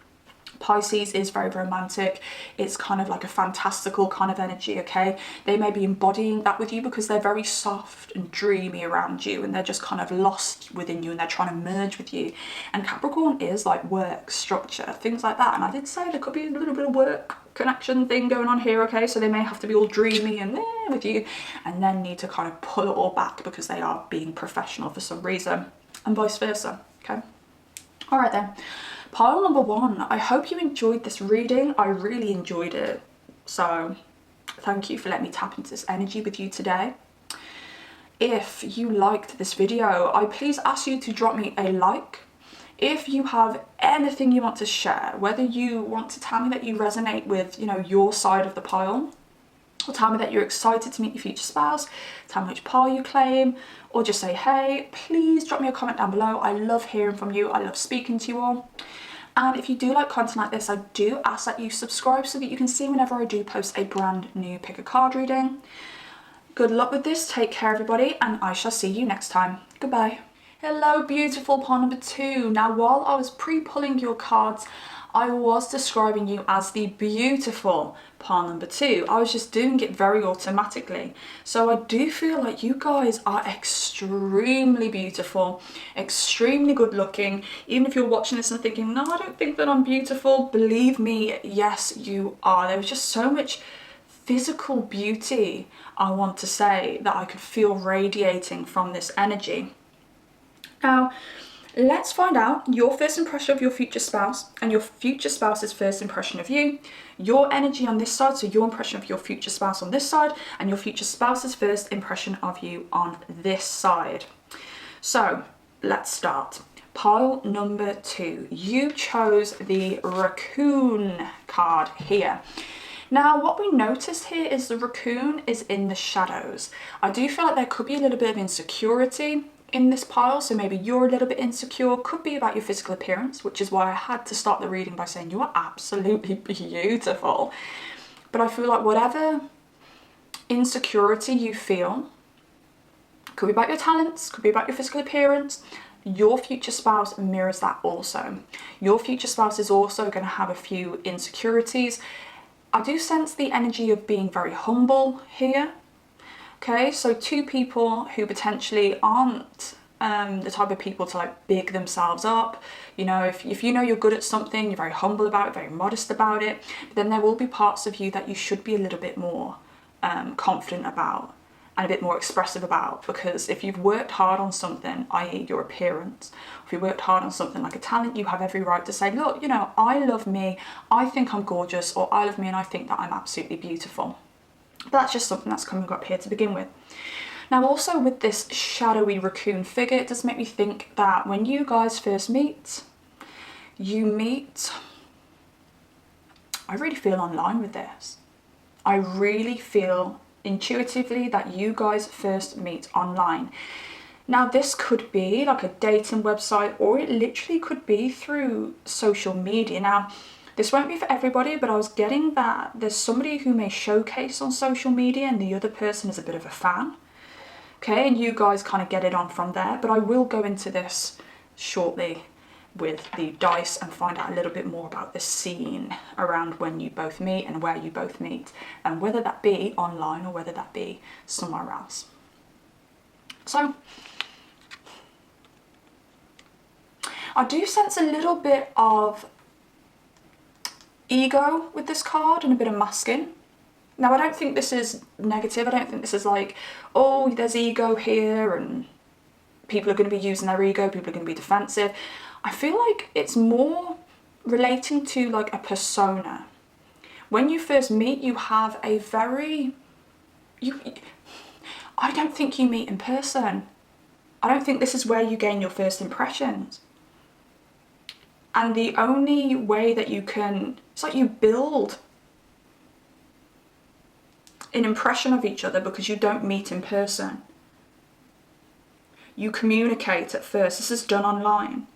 Speaker 1: Pisces is very romantic. It's kind of like a fantastical kind of energy, okay? They may be embodying that with you because they're very soft and dreamy around you, and they're just kind of lost within you, and they're trying to merge with you. And Capricorn is like work, structure, things like that. And I did say there could be a little bit of work connection thing going on here, okay? So they may have to be all dreamy and with you, and then need to kind of pull it all back because they are being professional for some reason, and vice versa, okay? All right then. Pile number one, I hope you enjoyed this reading. I really enjoyed it. So thank you for letting me tap into this energy with you today. If you liked this video, I please ask you to drop me a like. If you have anything you want to share, whether you want to tell me that you resonate with, you know, your side of the pile, or tell me that you're excited to meet your future spouse, tell me which pile you claim, or just say hey, please drop me a comment down below. I love hearing from you. I love speaking to you all. And if you do like content like this, I do ask that you subscribe so that you can see whenever I do post a brand new pick a card reading. Good luck with this. Take care, everybody, and I shall see you next time. Goodbye. Hello, beautiful pile number 2. Now, while I was pre-pulling your cards, I was describing you as the beautiful pile number 2. I was just doing it very automatically. So I do feel like you guys are extremely beautiful, extremely good looking. Even if you're watching this and thinking, no, I don't think that I'm beautiful, believe me, yes, you are. There was just so much physical beauty, I want to say, that I could feel radiating from this energy. Now, let's find out your first impression of your future spouse and your future spouse's first impression of you, your energy on this side, so your impression of your future spouse on this side, and your future spouse's first impression of you on this side. So, let's start. Pile number 2, you chose the raccoon card here. Now, what we notice here is the raccoon is in the shadows. I do feel like there could be a little bit of insecurity in this pile, so maybe you're a little bit insecure, could be about your physical appearance, which is why I had to start the reading by saying you are absolutely beautiful. But I feel like whatever insecurity you feel, could be about your talents, could be about your physical appearance, your future spouse mirrors that also. Your future spouse is also going to have a few insecurities. I do sense the energy of being very humble here. Okay, so two people who potentially aren't the type of people to like big themselves up. You know, if you know you're good at something, you're very humble about it, very modest about it, but then there will be parts of you that you should be a little bit more confident about and a bit more expressive about, because if you've worked hard on something, i.e. your appearance, if you worked hard on something like a talent, you have every right to say, look, you know, I love me, I think I'm gorgeous, or I love me and I think that I'm absolutely beautiful. But that's just something that's coming up here to begin with. Now, also with this shadowy raccoon figure, it does make me think that when you guys first meet, I really feel online with this. I really feel intuitively that you guys first meet online. Now, this could be like a dating website, or it literally could be through social media. Now, this won't be for everybody, but I was getting that there's somebody who may showcase on social media and the other person is a bit of a fan. Okay, and you guys kind of get it on from there, but I will go into this shortly with the dice and find out a little bit more about the scene around when you both meet and where you both meet, and whether that be online or whether that be somewhere else. So, I do sense a little bit of ego with this card and a bit of masking. Now, I don't think this is negative. I don't think this is like, oh, there's ego here and people are going to be using their ego, people are going to be defensive. I feel like it's more relating to like a persona. When you first meet, you have a very, I don't think you meet in person. I don't think this is where you gain your first impressions. And the only way that you can, it's like you build an impression of each other because you don't meet in person. You communicate at first. This is done online.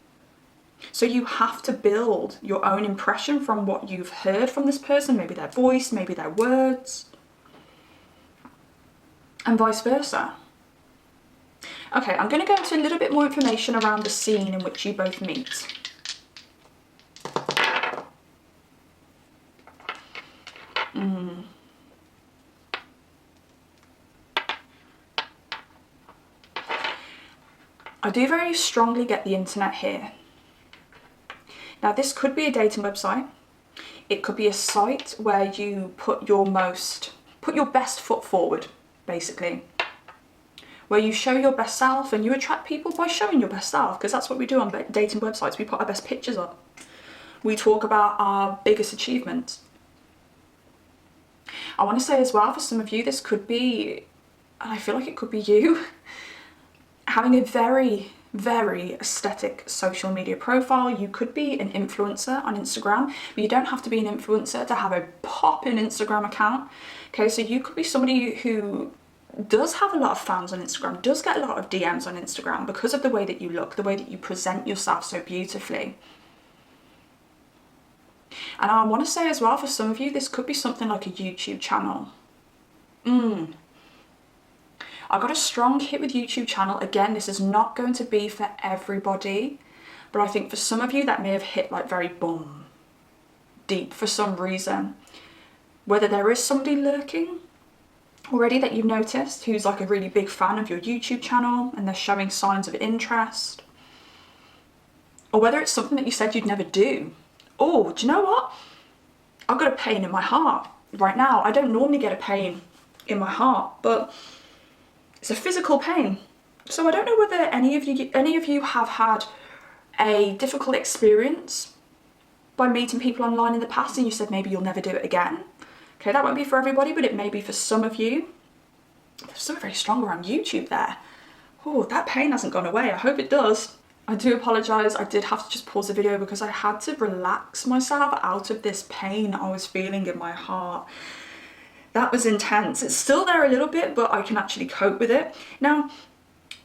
Speaker 1: So you have to build your own impression from what you've heard from this person, maybe their voice, maybe their words, and vice versa. Okay, I'm going to go into a little bit more information around the scene in which you both meet. I do very strongly get the internet here. Now, this could be a dating website. It could be a site where you put your best foot forward, basically. Where you show your best self and you attract people by showing your best self, because that's what we do on dating websites. We put our best pictures up. We talk about our biggest achievements. I want to say as well, for some of you, this could be, and I feel like it could be you, having a very, very aesthetic social media profile. You could be an influencer on Instagram, but you don't have to be an influencer to have a poppin' Instagram account. Okay, so you could be somebody who does have a lot of fans on Instagram, does get a lot of DMs on Instagram because of the way that you look, the way that you present yourself so beautifully. And I want to say as well, for some of you, this could be something like a YouTube channel. I got a strong hit with YouTube channel. Again, this is not going to be for everybody, but I think for some of you that may have hit like very boom, deep for some reason. Whether there is somebody lurking already that you've noticed who's like a really big fan of your YouTube channel and they're showing signs of interest, or whether it's something that you said you'd never do. Oh, do you know what? I've got a pain in my heart right now. I don't normally get a pain in my heart, but it's a physical pain. So I don't know whether any of you have had a difficult experience by meeting people online in the past and you said maybe you'll never do it again. Okay, that won't be for everybody, but it may be for some of you. There's something very strong around YouTube there. Oh, that pain hasn't gone away. I hope it does. I do apologise. I did have to just pause the video because I had to relax myself out of this pain I was feeling in my heart. That was intense. It's still there a little bit, but I can actually cope with it. Now,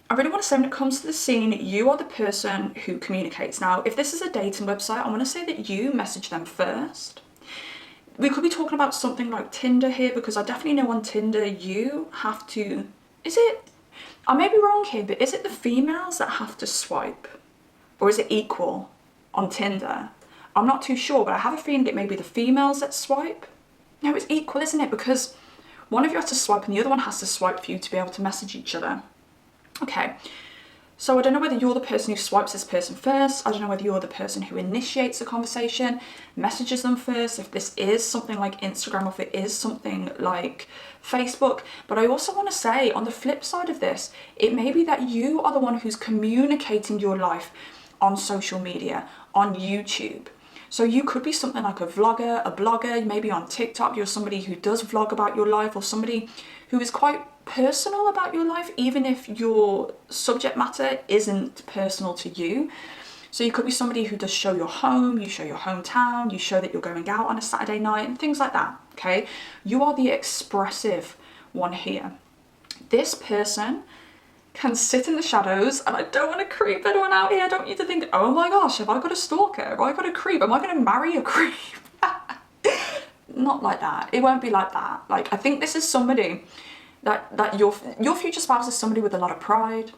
Speaker 1: I really want to say when it comes to the scene, you are the person who communicates. Now, if this is a dating website, I want to say that you message them first. We could be talking about something like Tinder here, because I definitely know on Tinder you have to, I may be wrong here, but is it the females that have to swipe? Or is it equal on Tinder? I'm not too sure, but I have a feeling it may be the females that swipe. No, it's equal, isn't it? Because one of you has to swipe and the other one has to swipe for you to be able to message each other. Okay, so I don't know whether you're the person who swipes this person first. I don't know whether you're the person who initiates the conversation, messages them first, if this is something like Instagram, or if it is something like Facebook. But I also want to say, on the flip side of this, it may be that you are the one who's communicating your life on social media, on YouTube. So you could be something like a vlogger, a blogger, maybe on TikTok, you're somebody who does vlog about your life, or somebody who is quite personal about your life, even if your subject matter isn't personal to you. So you could be somebody who does show your home, you show your hometown, you show that you're going out on a Saturday night and things like that, okay? You are the expressive one here. This person can sit in the shadows, and I don't want to creep anyone out here. I don't want you to think, oh my gosh, have I got a stalker? Have I got a creep? Am I going to marry a creep? Not like that. It won't be like that. Like, I think this is somebody that your future spouse is somebody with a lot of pride,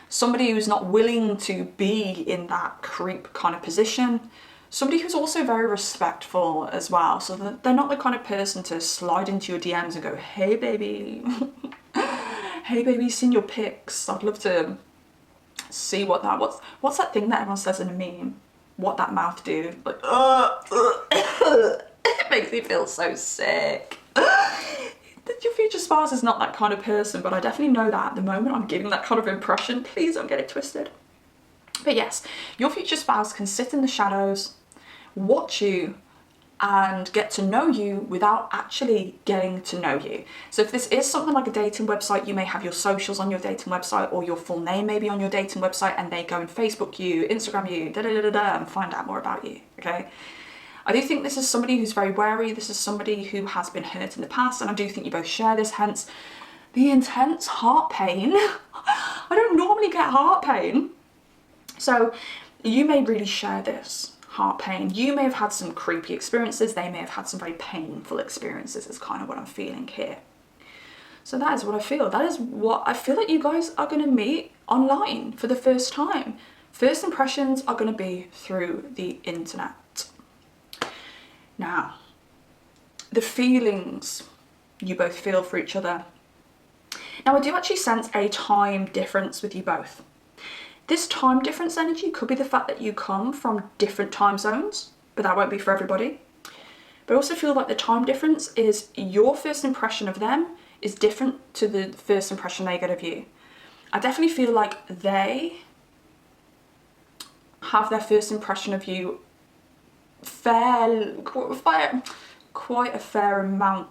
Speaker 1: somebody who's not willing to be in that creep kind of position, somebody who's also very respectful as well, so that they're not the kind of person to slide into your DMs and go, hey baby, hey baby, seen your pics, I'd love to see what's that thing that everyone says in a meme, what that mouth do, like, it makes me feel so sick. Your future spouse is not that kind of person, but I definitely know that at the moment I'm giving that kind of impression. Please don't get it twisted. But yes, your future spouse can sit in the shadows, watch you, and get to know you without actually getting to know you. So if this is something like a dating website, you may have your socials on your dating website, or your full name maybe on your dating website, and they go and Facebook you, Instagram you, and find out more about you, okay? I do think this is somebody who's very wary. This is somebody who has been hurt in the past, and I do think you both share this, hence the intense heart pain. I don't normally get heart pain. So you may really share this heart pain. You may have had some creepy experiences. They may have had some very painful experiences, is kind of what I'm feeling here. So that is what I feel. That is what I feel like you guys are going to meet online for the first time. First impressions are going to be through the internet. Now, the feelings you both feel for each other. Now, I do actually sense a time difference with you both. This time difference energy could be the fact that you come from different time zones, but that won't be for everybody. But I also feel like the time difference is your first impression of them is different to the first impression they get of you. I definitely feel like they have their first impression of you quite a fair amount,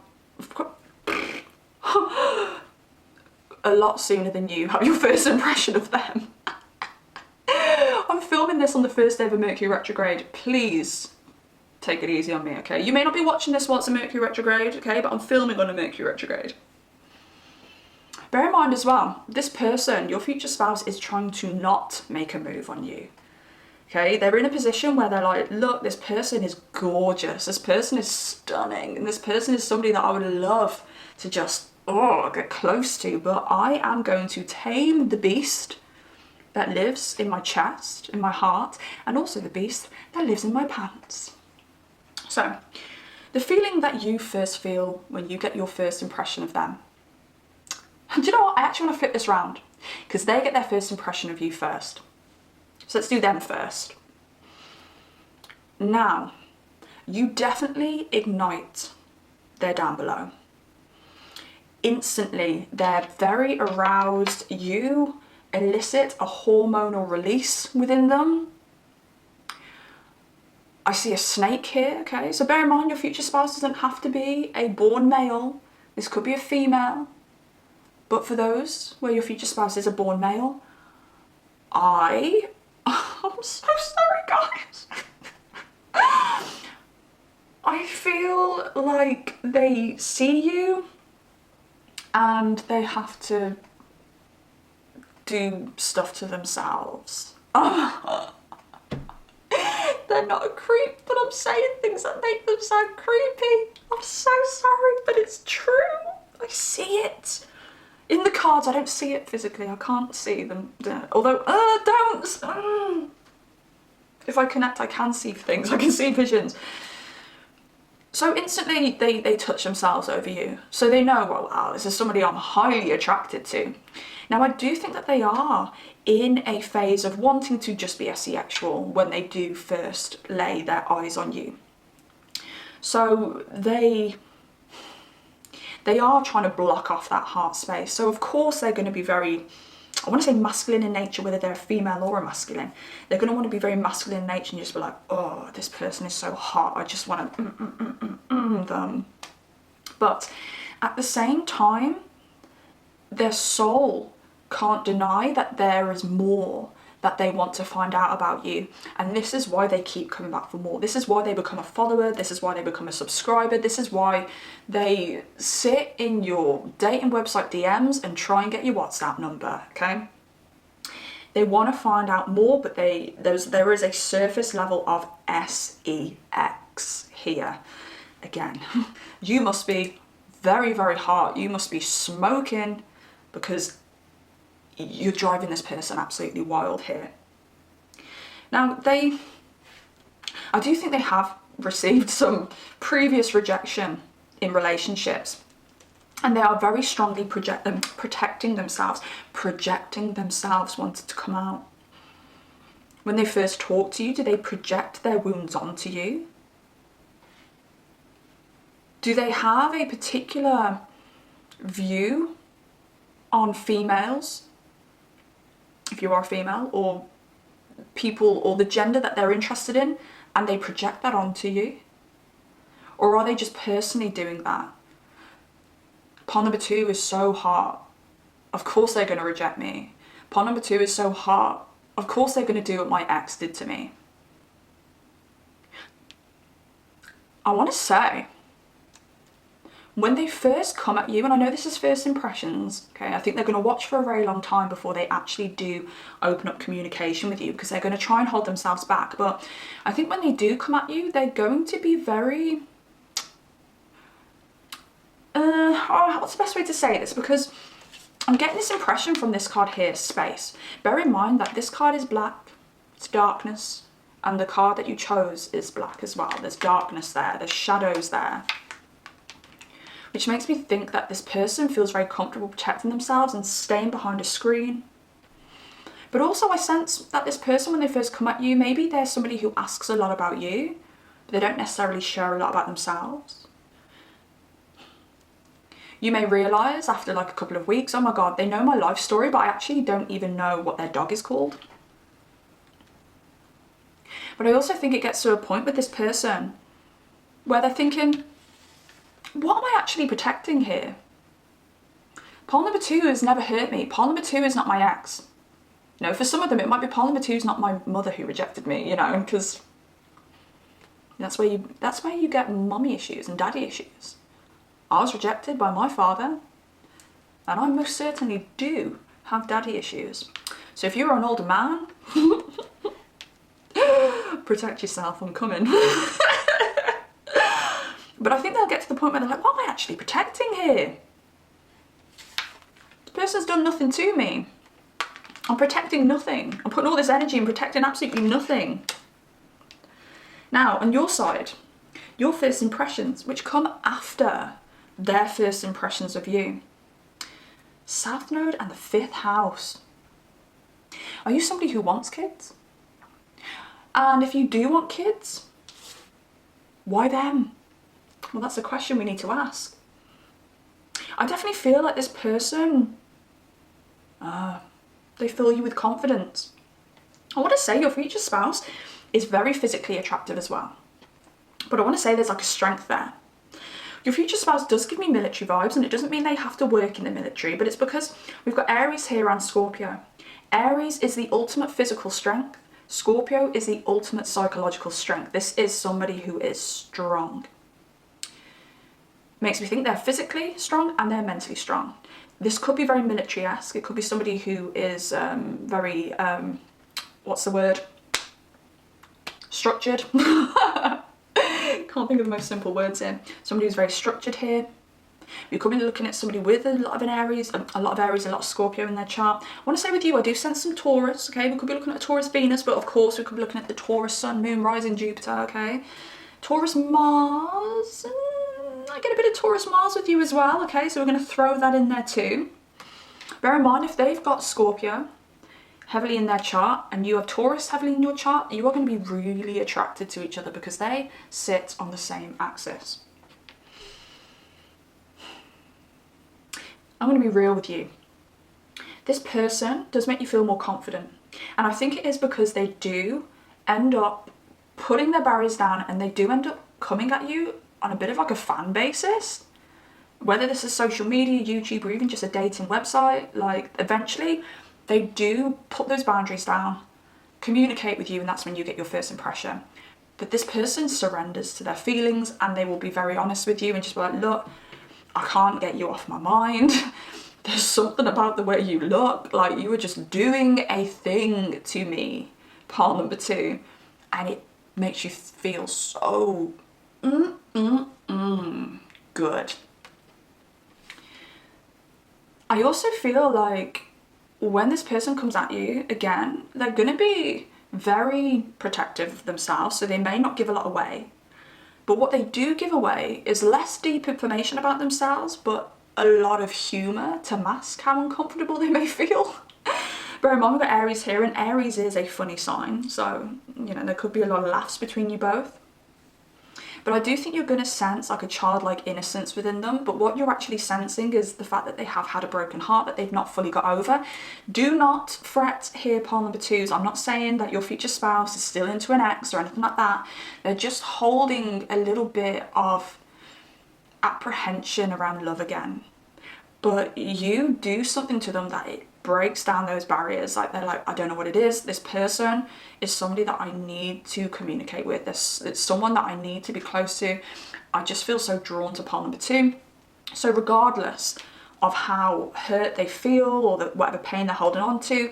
Speaker 1: a lot sooner than you have your first impression of them. I'm filming this on the first day of a Mercury retrograde. Please take it easy on me, okay? You may not be watching this while it's a Mercury retrograde, okay? But I'm filming on a Mercury retrograde. Bear in mind as well, this person, your future spouse, is trying to not make a move on you. Okay, they're in a position where they're like, look, this person is gorgeous, this person is stunning, and this person is somebody that I would love to just get close to, but I am going to tame the beast that lives in my chest, in my heart, and also the beast that lives in my pants. So, the feeling that you first feel when you get your first impression of them. And do you know what? I actually want to flip this round, because they get their first impression of you first. So let's do them first. Now, you definitely ignite their down below. Instantly, they're very aroused. You elicit a hormonal release within them. I see a snake here, okay? So bear in mind, your future spouse doesn't have to be a born male. This could be a female. But for those where your future spouse is a born male, I'm so sorry, guys. I feel like they see you and they have to do stuff to themselves. They're not a creep, but I'm saying things that make them sound creepy. I'm so sorry, but it's true. I see it. In the cards, I don't see it physically. I can't see them. Although, don't. If I connect, I can see things. I can see visions. So instantly, they touch themselves over you. So they know, well, wow, this is somebody I'm highly attracted to. Now, I do think that they are in a phase of wanting to just be asexual when they do first lay their eyes on you. So they are trying to block off that heart space. So of course they're going to be very, I want to say masculine in nature, whether they're a female or a masculine. They're going to want to be very masculine in nature and just be like, oh, this person is so hot. I just want to them. But at the same time, their soul can't deny that there is more that they want to find out about you. And this is why they keep coming back for more. This is why they become a follower. This is why they become a subscriber. This is why they sit in your dating website DMs and try and get your WhatsApp number, okay? They want to find out more, but there is a surface level of sex here. Again, you must be very, very hot. You must be smoking, because you're driving this person absolutely wild here. Now, I do think they have received some previous rejection in relationships, and they are very strongly protecting themselves. Projecting themselves wanted to come out. When they first talk to you, do they project their wounds onto you? Do they have a particular view on females, if you are a female, or people, or the gender that they're interested in, and they project that onto you? Or are they just personally doing that? Pawn number 2 is so hot. Of course they're going to reject me. Pawn number 2 is so hot. Of course they're going to do what my ex did to me. I want to say, when they first come at you, and I know this is first impressions, okay, I think they're going to watch for a very long time before they actually do open up communication with you, because they're going to try and hold themselves back. But I think when they do come at you, they're going to be very, what's the best way to say this? Because I'm getting this impression from this card here, space. Bear in mind that this card is black, it's darkness, and the card that you chose is black as well. There's darkness there, there's shadows there. Which makes me think that this person feels very comfortable protecting themselves and staying behind a screen. But also I sense that this person, when they first come at you, maybe they're somebody who asks a lot about you, but they don't necessarily share a lot about themselves. You may realise after like a couple of weeks, oh my God, they know my life story, but I actually don't even know what their dog is called. But I also think it gets to a point with this person where they're thinking, what am I actually protecting here? Pawn number 2 has never hurt me. Pawn number 2 is not my ex. You know, for some of them, it might be pawn number 2 is not my mother who rejected me, you know, because that's where you get mummy issues and daddy issues. I was rejected by my father, and I most certainly do have daddy issues. So if you're an older man, protect yourself, I'm coming. But I think they'll get to the point where they're like, what am I actually protecting here? person's done nothing to me. I'm protecting nothing. I'm putting all this energy and protecting absolutely nothing. Now, on your side, your first impressions, which come after their first impressions of you. South Node and the 5th house. Are you somebody who wants kids? And if you do want kids, why them? Well, that's a question we need to ask. I definitely feel like this person, they fill you with confidence. I want to say your future spouse is very physically attractive as well. But I want to say there's like a strength there. Your future spouse does give me military vibes, and it doesn't mean they have to work in the military, but it's because we've got Aries here and Scorpio. Aries is the ultimate physical strength. Scorpio is the ultimate psychological strength. This is somebody who is strong. Makes me think they're physically strong and they're mentally strong. This could be very military-esque. It could be somebody who is very, what's the word? Structured. Can't think of the most simple words here. Somebody who's very structured here. We could be looking at somebody with a lot of Aries, a lot of Scorpio in their chart. I want to say with you, I do sense some Taurus, okay? We could be looking at Taurus Venus, but of course we could be looking at the Taurus Sun, Moon, Rising, Jupiter, okay? Taurus Mars, I get a bit of Taurus Mars with you as well, okay? So we're going to throw that in there too. Bear in mind, if they've got Scorpio heavily in their chart and you have Taurus heavily in your chart, you are going to be really attracted to each other because they sit on the same axis. I'm going to be real with you. This person does make you feel more confident. And I think it is because they do end up putting their barriers down, and they do end up coming at you on a bit of like a fan basis. Whether this is social media, YouTube, or even just a dating website, like eventually they do put those boundaries down, communicate with you, and that's when you get your first impression. But this person surrenders to their feelings, and they will be very honest with you and just be like, look, I can't get you off my mind. There's something about the way you look, like you were just doing a thing to me, pile number 2, and it makes you feel so good. I also feel like when this person comes at you, again, they're going to be very protective of themselves, so they may not give a lot away. But what they do give away is less deep information about themselves, but a lot of humour to mask how uncomfortable they may feel. Bear in mind, we've got Aries here, and Aries is a funny sign, so, you know, there could be a lot of laughs between you both. But I do think you're going to sense like a childlike innocence within them, but what you're actually sensing is the fact that they have had a broken heart that they've not fully got over. Do not fret here, pile number 2s. I'm not saying that your future spouse is still into an ex or anything like that. They're just holding a little bit of apprehension around love again. But you do something to them that it breaks down those barriers. Like they're like, I don't know what it is. This person is somebody that I need to communicate with. It's someone that I need to be close to. I just feel so drawn to pile number 2. So regardless of how hurt they feel or whatever pain they're holding on to,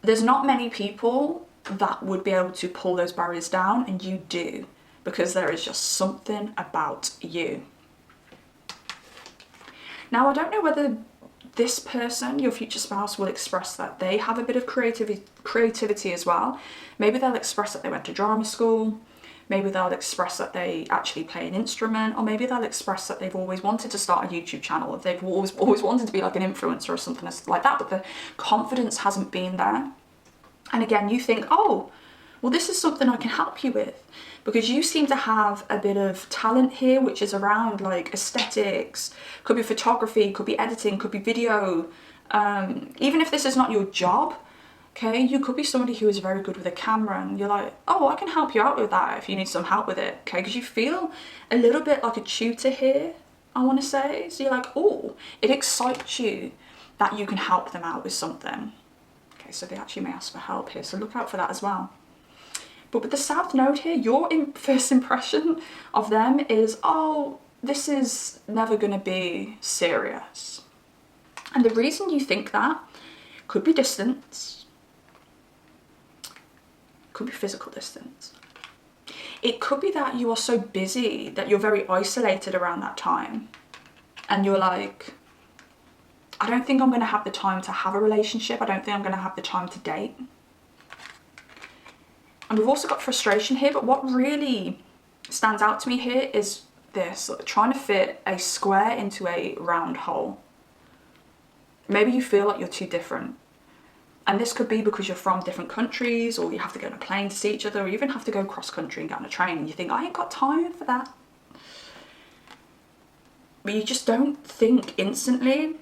Speaker 1: there's not many people that would be able to pull those barriers down, and you do, because there is just something about you. Now, I don't know whether this person, your future spouse, will express that they have a bit of creativity as well. Maybe they'll express that they went to drama school. Maybe they'll express that they actually play an instrument, or maybe they'll express that they've always wanted to start a YouTube channel, if they've always wanted to be like an influencer or something like that, but the confidence hasn't been there. And again, you think, oh, well, this is something I can help you with, because you seem to have a bit of talent here, which is around like aesthetics, could be photography, could be editing, could be video. Even if this is not your job, okay, you could be somebody who is very good with a camera, and you're like, oh, I can help you out with that if you need some help with it, okay? Because you feel a little bit like a tutor here, I want to say. So you're like, oh, it excites you that you can help them out with something. Okay, so they actually may ask for help here, so look out for that as well. But with the South Node here, your first impression of them is, oh, this is never going to be serious. And the reason you think that could be distance, could be physical distance. It could be that you are so busy that you're very isolated around that time. And you're like, I don't think I'm going to have the time to have a relationship. I don't think I'm going to have the time to date. And we've also got frustration here, but what really stands out to me here is this, trying to fit a square into a round hole. Maybe you feel like you're too different. And this could be because you're from different countries, or you have to go on a plane to see each other, or you even have to go cross country and get on a train, and you think, I ain't got time for that. But you just don't think instantly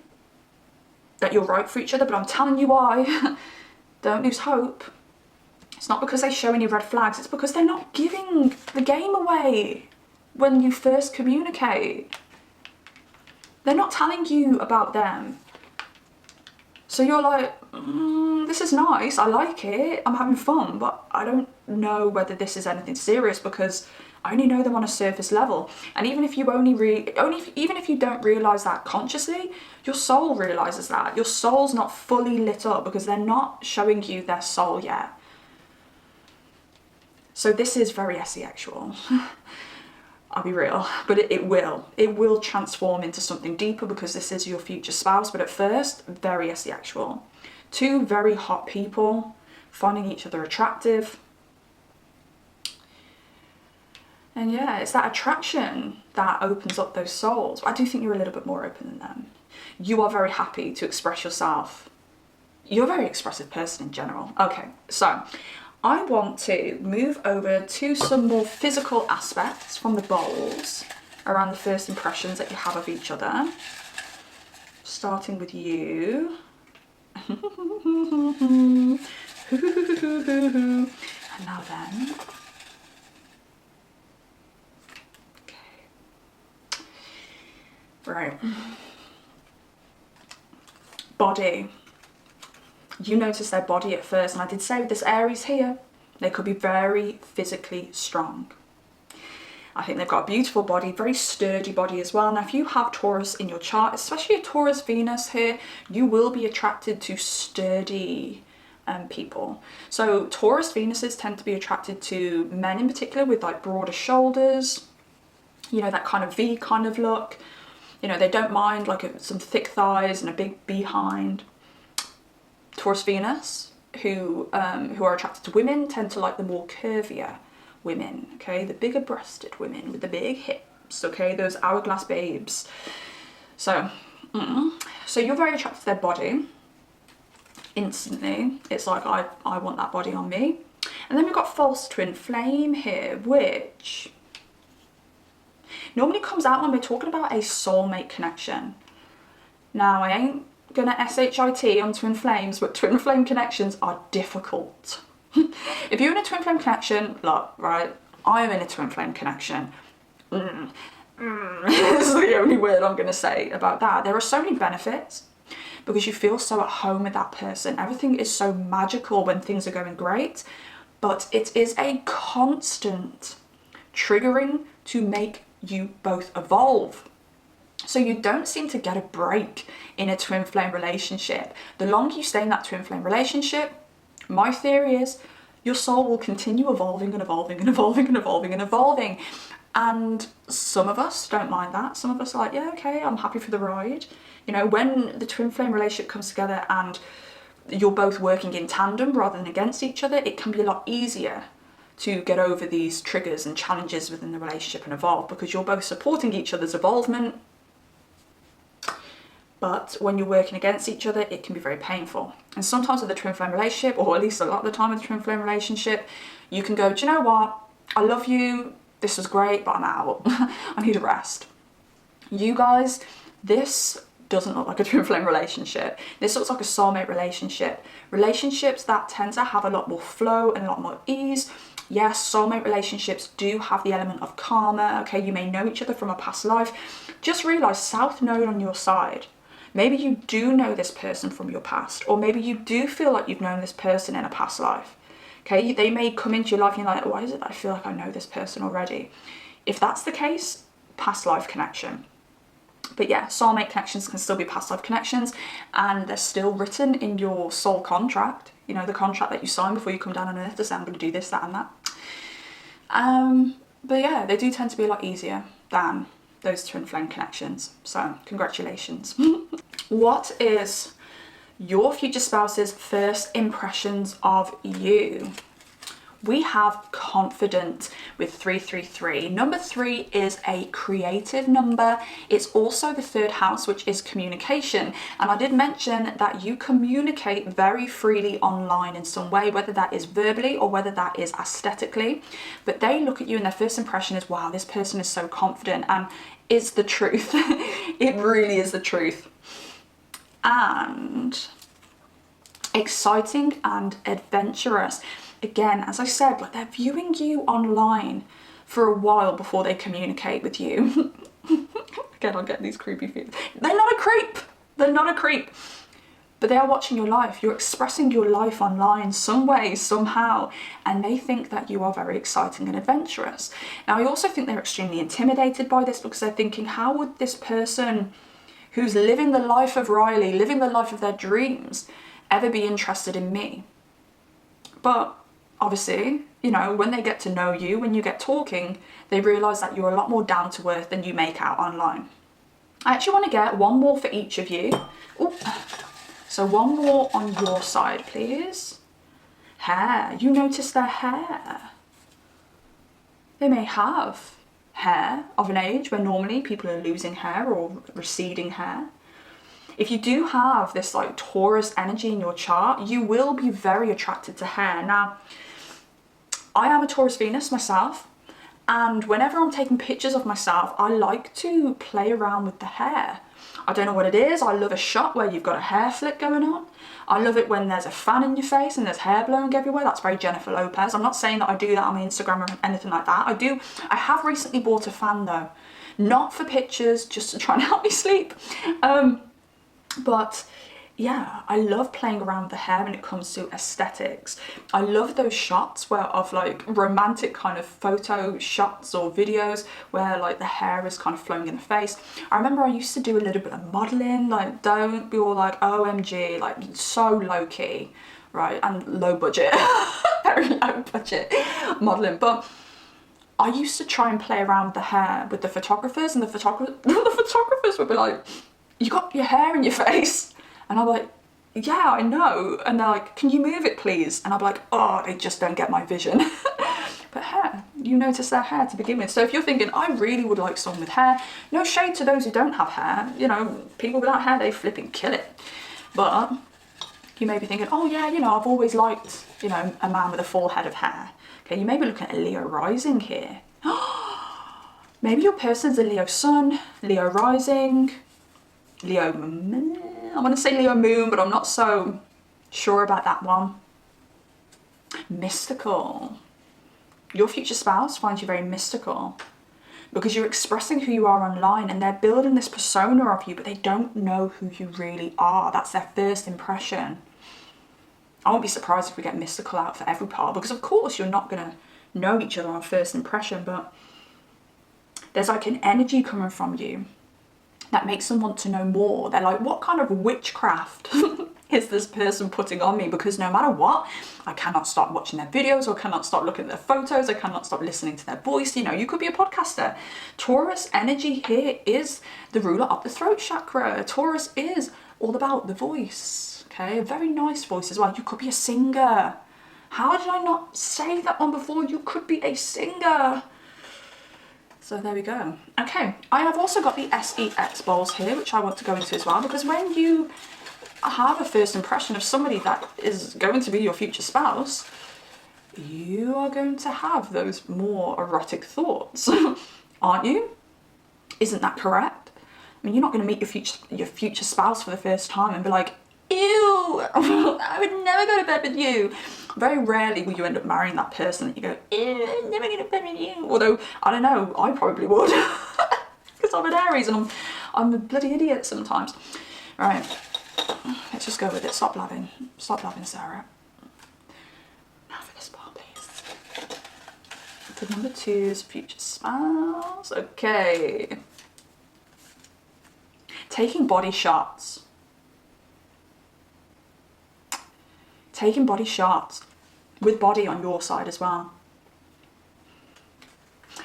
Speaker 1: that you're right for each other, but I'm telling you why. Don't lose hope. It's not because they show any red flags, it's because they're not giving the game away when you first communicate. They're not telling you about them. So you're like, this is nice, I like it, I'm having fun, but I don't know whether this is anything serious because I only know them on a surface level. And even if you even if you don't realise that consciously, your soul realises that. Your soul's not fully lit up because they're not showing you their soul yet. So this is very asexual. I'll be real, but it will transform into something deeper because this is your future spouse. But at first, very asexual. Two very hot people finding each other attractive. And yeah, it's that attraction that opens up those souls. I do think you're a little bit more open than them. You are very happy to express yourself. You're a very expressive person in general. Okay, so I want to move over to some more physical aspects from the bowls around the first impressions that you have of each other. Starting with you. And now then. Okay. Right. Body. You notice their body at first, and I did say with this Aries here, they could be very physically strong. I think they've got a beautiful body, very sturdy body as well. Now, if you have Taurus in your chart, especially a Taurus Venus here, you will be attracted to sturdy people. So Taurus Venuses tend to be attracted to men in particular with like broader shoulders, you know, that kind of V kind of look. You know, they don't mind like some thick thighs and a big behind. Taurus Venus, who are attracted to women, tend to like the more curvier women, okay? The bigger breasted women with the big hips, okay? Those hourglass babes. So, so you're very attracted to their body. Instantly, it's like, I want that body on me. And then we've got false twin flame here, which normally comes out when we're talking about a soulmate connection. Now, I ain't gonna SHIT on twin flames, but twin flame connections are difficult. If you're in a twin flame connection, look, right, I am in a twin flame connection. This is the only word I'm gonna say about that. There are so many benefits because you feel so at home with that person. Everything is so magical when things are going great, but it is a constant triggering to make you both evolve. So you don't seem to get a break in a twin flame relationship. The longer you stay in that twin flame relationship, my theory is your soul will continue evolving and evolving and evolving and evolving and evolving. And some of us don't mind that. Some of us are like, yeah, okay, I'm happy for the ride. You know, when the twin flame relationship comes together and you're both working in tandem rather than against each other, it can be a lot easier to get over these triggers and challenges within the relationship and evolve because you're both supporting each other's evolvement. But when you're working against each other, it can be very painful. And sometimes with a twin flame relationship, or at least a lot of the time with a twin flame relationship, you can go, do you know what? I love you. This was great, but I'm out. I need a rest. You guys, this doesn't look like a twin flame relationship. This looks like a soulmate relationship. Relationships that tend to have a lot more flow and a lot more ease. Yes, soulmate relationships do have the element of karma. Okay, you may know each other from a past life. Just realize South Node on your side. Maybe you do know this person from your past, or maybe you do feel like you've known this person in a past life. Okay, they may come into your life and you're like, why is it that I feel like I know this person already? If that's the case, past life connection. But yeah, soulmate connections can still be past life connections, and they're still written in your soul contract. You know, the contract that you sign before you come down on earth to say, I'm going to do this, that, and that. But yeah, they do tend to be a lot easier than those twin flame connections. So congratulations. What is your future spouse's first impressions of you? We have confident with 333. Number 3 is a creative number. It's also the 3rd house, which is communication. And I did mention that you communicate very freely online in some way, whether that is verbally or whether that is aesthetically. But they look at you and their first impression is, wow, this person is so confident, and it's the truth. It really is the truth. And exciting and adventurous. Again, as I said, like, they're viewing you online for a while before they communicate with you. Again, I'll get these creepy feelings. They're not a creep. They're not a creep. But they are watching your life. You're expressing your life online some way, somehow, and they think that you are very exciting and adventurous. Now, I also think they're extremely intimidated by this, because they're thinking, how would this person who's living the life of Riley, living the life of their dreams, ever be interested in me? But obviously, you know, when they get to know you, when you get talking, they realise that you're a lot more down to earth than you make out online. I actually want to get one more for each of you. Ooh. So one more on your side, please. Hair. You notice their hair. They may have hair of an age where normally people are losing hair or receding hair. If you do have this like Taurus energy in your chart, you will be very attracted to hair. Now, I am a Taurus Venus myself, and whenever I'm taking pictures of myself, I like to play around with the hair. I don't know what it is. I love a shot where you've got a hair flip going on. I love it when there's a fan in your face and there's hair blowing everywhere. That's very Jennifer Lopez. I'm not saying that I do that on my Instagram or anything like that. I have recently bought a fan though. Not for pictures, just to try and help me sleep. But yeah, I love playing around with the hair when it comes to aesthetics. I love those shots where of like romantic kind of photo shots or videos where like the hair is kind of flowing in the face. I remember I used to do a little bit of modeling, like don't be all like OMG, like so low key, right? And low budget, very low budget modeling. But I used to try and play around with the hair with the photographers, and the photographers would be like, you got your hair in your face. And I'm like, yeah, I know. And they're like, can you move it please? And I'm like, oh, they just don't get my vision. But hair, you notice their hair to begin with. So if you're thinking, I really would like someone with hair, no shade to those who don't have hair. You know, people without hair, they flipping kill it. But you may be thinking, oh yeah, you know, I've always liked, you know, a man with a full head of hair. Okay, you may be looking at a Leo rising here. Maybe your person's a Leo sun, Leo rising, Leo moon. I want to say Leo moon, but I'm not so sure about that one. Mystical. Your future spouse finds you very mystical because you're expressing who you are online, and they're building this persona of you, but they don't know who you really are. That's their first impression. I won't be surprised if we get mystical out for every part, because of course you're not going to know each other on first impression, but there's like an energy coming from you that makes them want to know more. They're like, what kind of witchcraft is this person putting on me? Because no matter what, I cannot stop watching their videos, or cannot stop looking at their photos, I cannot stop listening to their voice. You know, you could be a podcaster. Taurus energy here is the ruler of the throat chakra. Taurus is all about the voice, okay? A very nice voice as well. You could be a singer. How did I not say that one before? You could be a singer. So there we go. Okay, I have also got the SEX bowls here, which I want to go into as well, because when you have a first impression of somebody that is going to be your future spouse, you are going to have those more erotic thoughts, aren't you? Isn't that correct? I mean, you're not going to meet your future spouse for the first time and be like, ew, I would never go to bed with you. Very rarely will you end up marrying that person that you go, ew, I'm never going to bed with you. Although, I don't know, I probably would. Because I'm an Aries and I'm a bloody idiot sometimes. Right, let's just go with it. Stop blabbing. Stop blabbing, Sarah. Now for this part, please. The number 2 is future spouse. Okay. Taking body shots. Taking body shots with body on your side as well.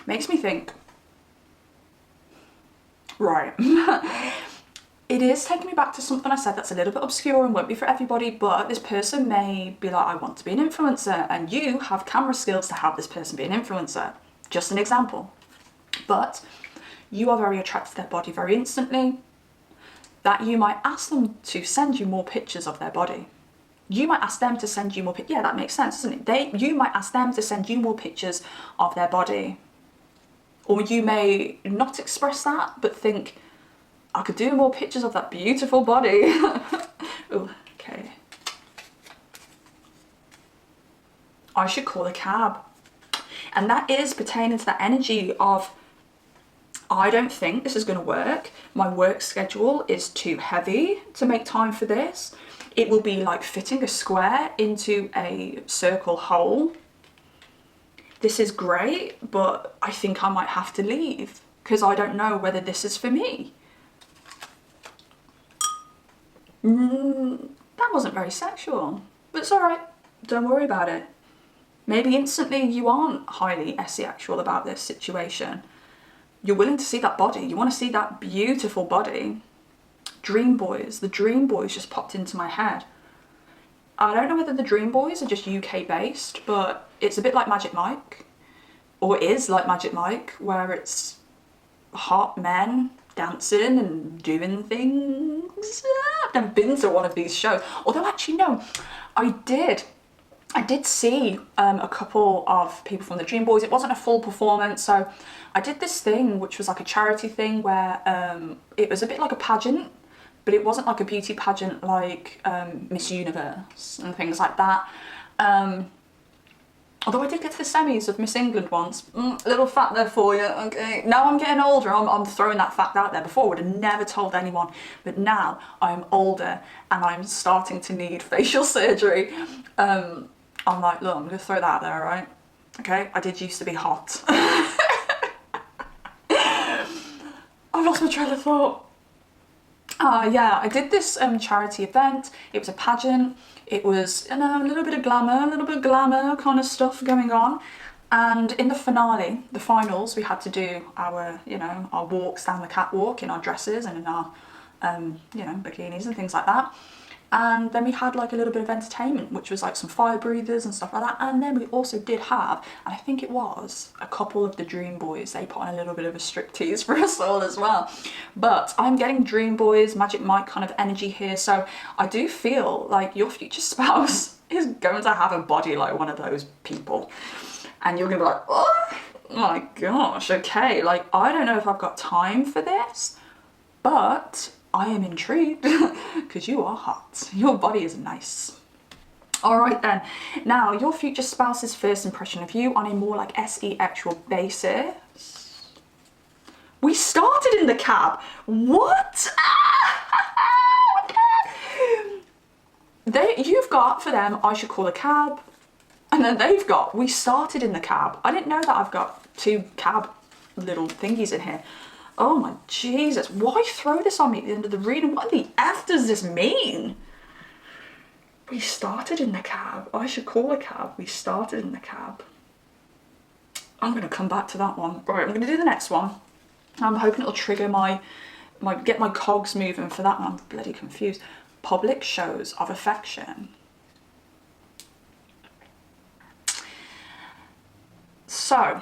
Speaker 1: Makes me think, right, it is taking me back to something I said that's a little bit obscure and won't be for everybody, but this person may be like, I want to be an influencer, and you have camera skills to have this person be an influencer. Just an example. But you are very attracted to their body very instantly, that you might ask them to send you more pictures of their body. You might ask them to send you more pictures. Yeah, that makes sense, doesn't it? You might ask them to send you more pictures of their body. Or you may not express that, but think, I could do more pictures of that beautiful body. Oh, okay. I should call a cab. And that is pertaining to that energy of, I don't think this is going to work. My work schedule is too heavy to make time for this. It will be like fitting a square into a circle hole. This is great, but I think I might have to leave because I don't know whether this is for me. That wasn't very sexual, but it's all right. Don't worry about it. Maybe instantly you aren't highly sexual about this situation. You're willing to see that body. You want to see that beautiful body. Dream boys. The dream boys just popped into my head. I don't know whether the dream boys are just UK based, but it's a bit like Magic Mike, or is like Magic Mike, where it's hot men dancing and doing things. I've never been to one of these shows. Although actually no, I did see a couple of people from the Dream Boys. It wasn't a full performance, so I did this thing which was like a charity thing where it was a bit like a pageant, but it wasn't like a beauty pageant like Miss Universe and things like that. Although I did get to the semis of Miss England once. A little fact there for you, okay. Now I'm getting older, I'm throwing that fact out there. Before I would have never told anyone, but now I'm older and I'm starting to need facial surgery. I'm like, look, I'm gonna throw that out there, alright? Okay, I did used to be hot. I've lost my train of thought. Yeah, I did this charity event. It was a pageant. It was, you know, a little bit of glamour kind of stuff going on. And in the finale, the finals, we had to do our, you know, our walks down the catwalk in our dresses and in our, you know, bikinis and things like that. And then we had like a little bit of entertainment, which was like some fire breathers and stuff like that. And then we also did have, and I think it was a couple of the Dream Boys, they put on a little bit of a striptease for us all as well. But I'm getting Dream Boys, Magic Mike kind of energy here. So I do feel like your future spouse is going to have a body like one of those people. And you're gonna be like, oh my gosh, okay. Like, I don't know if I've got time for this, but I am intrigued because you are hot. Your body is nice. All right then. Now, your future spouse's first impression of you on a more like sexual basis. We started in the cab. What? You've got for them, I should call a cab. And then they've got, we started in the cab. I didn't know that I've got two cab little thingies in here. Oh my Jesus, why throw this on me at the end of the reading? What the F does this mean? We started in the cab. I should call a cab. We started in the cab. I'm gonna come back to that one. Right, I'm gonna do the next one. I'm hoping it'll trigger get my cogs moving for that one. I'm bloody confused. Public shows of affection. So,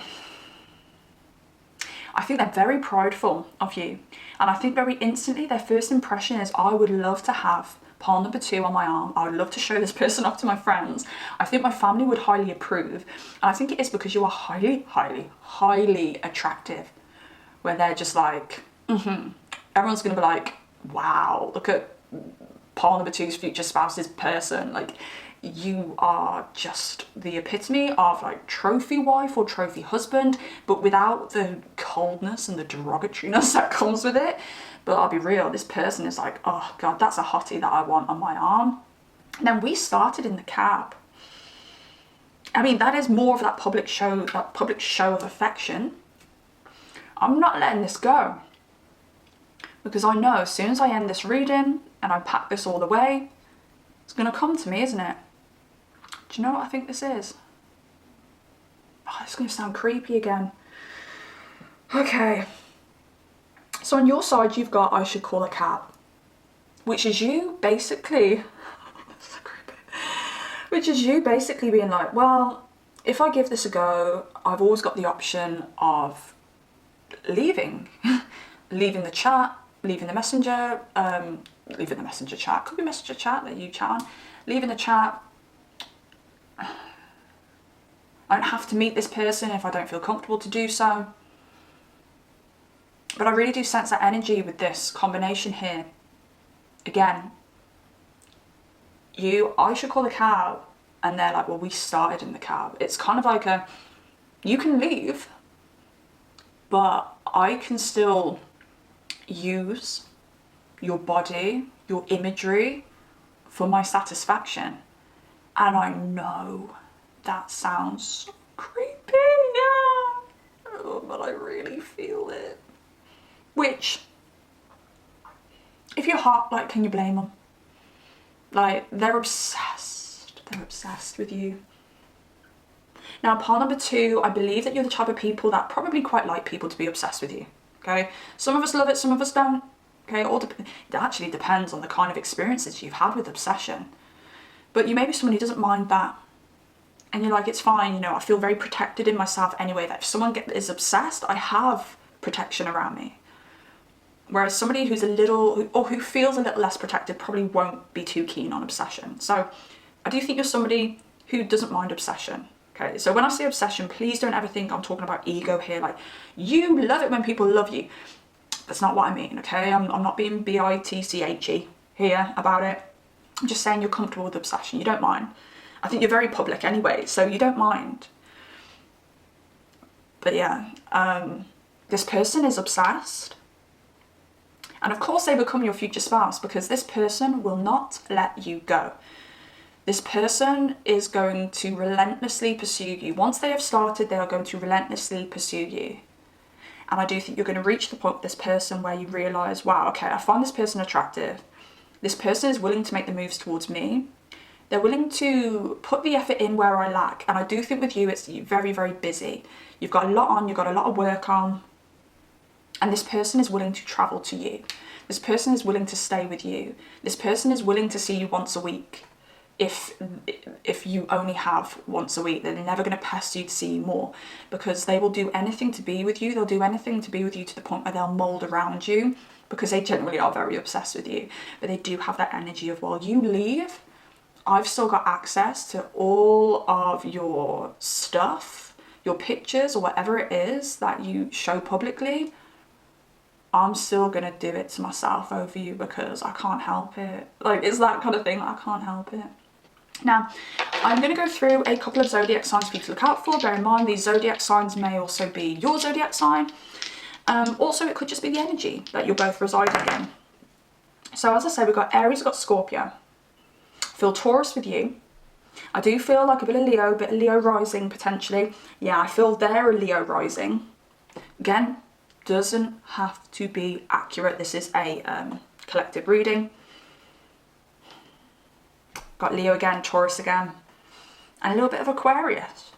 Speaker 1: I think they're very prideful of you. And I think very instantly their first impression is, I would love to have pile number 2 on my arm. I would love to show this person off to my friends. I think my family would highly approve. And I think it is because you are highly, highly, highly attractive. Where they're just like, Everyone's going to be like, wow, look at pile number 2's future spouse's person. Like, you are just the epitome of like trophy wife or trophy husband, but without the coldness and the derogatoriness that comes with it. But I'll be real, this person is like, oh God, that's a hottie that I want on my arm. And then we started in the cab. I mean, that is more of that public show of affection. I'm not letting this go. Because I know as soon as I end this reading and I pack this all away, it's gonna come to me, isn't it? Do you know what I think this is? Oh, it's going to sound creepy again. Okay. So on your side, you've got, I should call a cab. which is you basically, which is you basically being like, well, if I give this a go, I've always got the option of leaving, leaving the chat, leaving the messenger, leaving the messenger chat, could be messenger chat that you chat on, leaving the chat. I don't have to meet this person if I don't feel comfortable to do so. But I really do sense that energy with this combination here. Again, I should call a cab, and they're like, well, we started in the cab. It's kind of like you can leave, but I can still use your body, your imagery for my satisfaction. And I know that sounds creepy, yeah. Oh, but I really feel it. Which, if you're hot, like, can you blame them? Like, they're obsessed with you. Now, part number 2, I believe that you're the type of people that probably quite like people to be obsessed with you, okay? Some of us love it, some of us don't, okay? It actually depends on the kind of experiences you've had with obsession. But you may be someone who doesn't mind that. And you're like, it's fine, you know, I feel very protected in myself anyway, that if someone is obsessed, I have protection around me. Whereas somebody who's who feels a little less protected probably won't be too keen on obsession. So I do think you're somebody who doesn't mind obsession. Okay, so when I say obsession, please don't ever think I'm talking about ego here. Like, you love it when people love you. That's not what I mean, okay? I'm not being bitchy here about it. I'm just saying you're comfortable with obsession. You don't mind. I think you're very public anyway, so you don't mind. But yeah, this person is obsessed. And of course they become your future spouse, because this person will not let you go. This person is going to relentlessly pursue you. Once they have started, they are going to relentlessly pursue you. And I do think you're going to reach the point with this person where you realise, wow, okay, I find this person attractive. This person is willing to make the moves towards me. They're willing to put the effort in where I lack. And I do think with you, it's very, very busy. You've got a lot on, you've got a lot of work on. And this person is willing to travel to you. This person is willing to stay with you. This person is willing to see you once a week. If you only have once a week, they're never going to pester you to see you more, because they will do anything to be with you. They'll do anything to be with you to the point where they'll mold around you, because they generally are very obsessed with you. But they do have that energy of, while you leave, I've still got access to all of your stuff, your pictures, or whatever it is that you show publicly. I'm still going to do it to myself over you because I can't help it. Like, it's that kind of thing. I can't help it. Now, I'm going to go through a couple of zodiac signs for you to look out for. Bear in mind, these zodiac signs may also be your zodiac sign. Also, it could just be the energy that you're both residing in. So, as I say, we've got Aries, we've got Scorpio. Feel Taurus with you. I do feel like a bit of Leo rising potentially. Yeah, I feel they're a Leo rising. Again, doesn't have to be accurate. This is a collective reading. Got Leo again, Taurus again, and a little bit of Aquarius.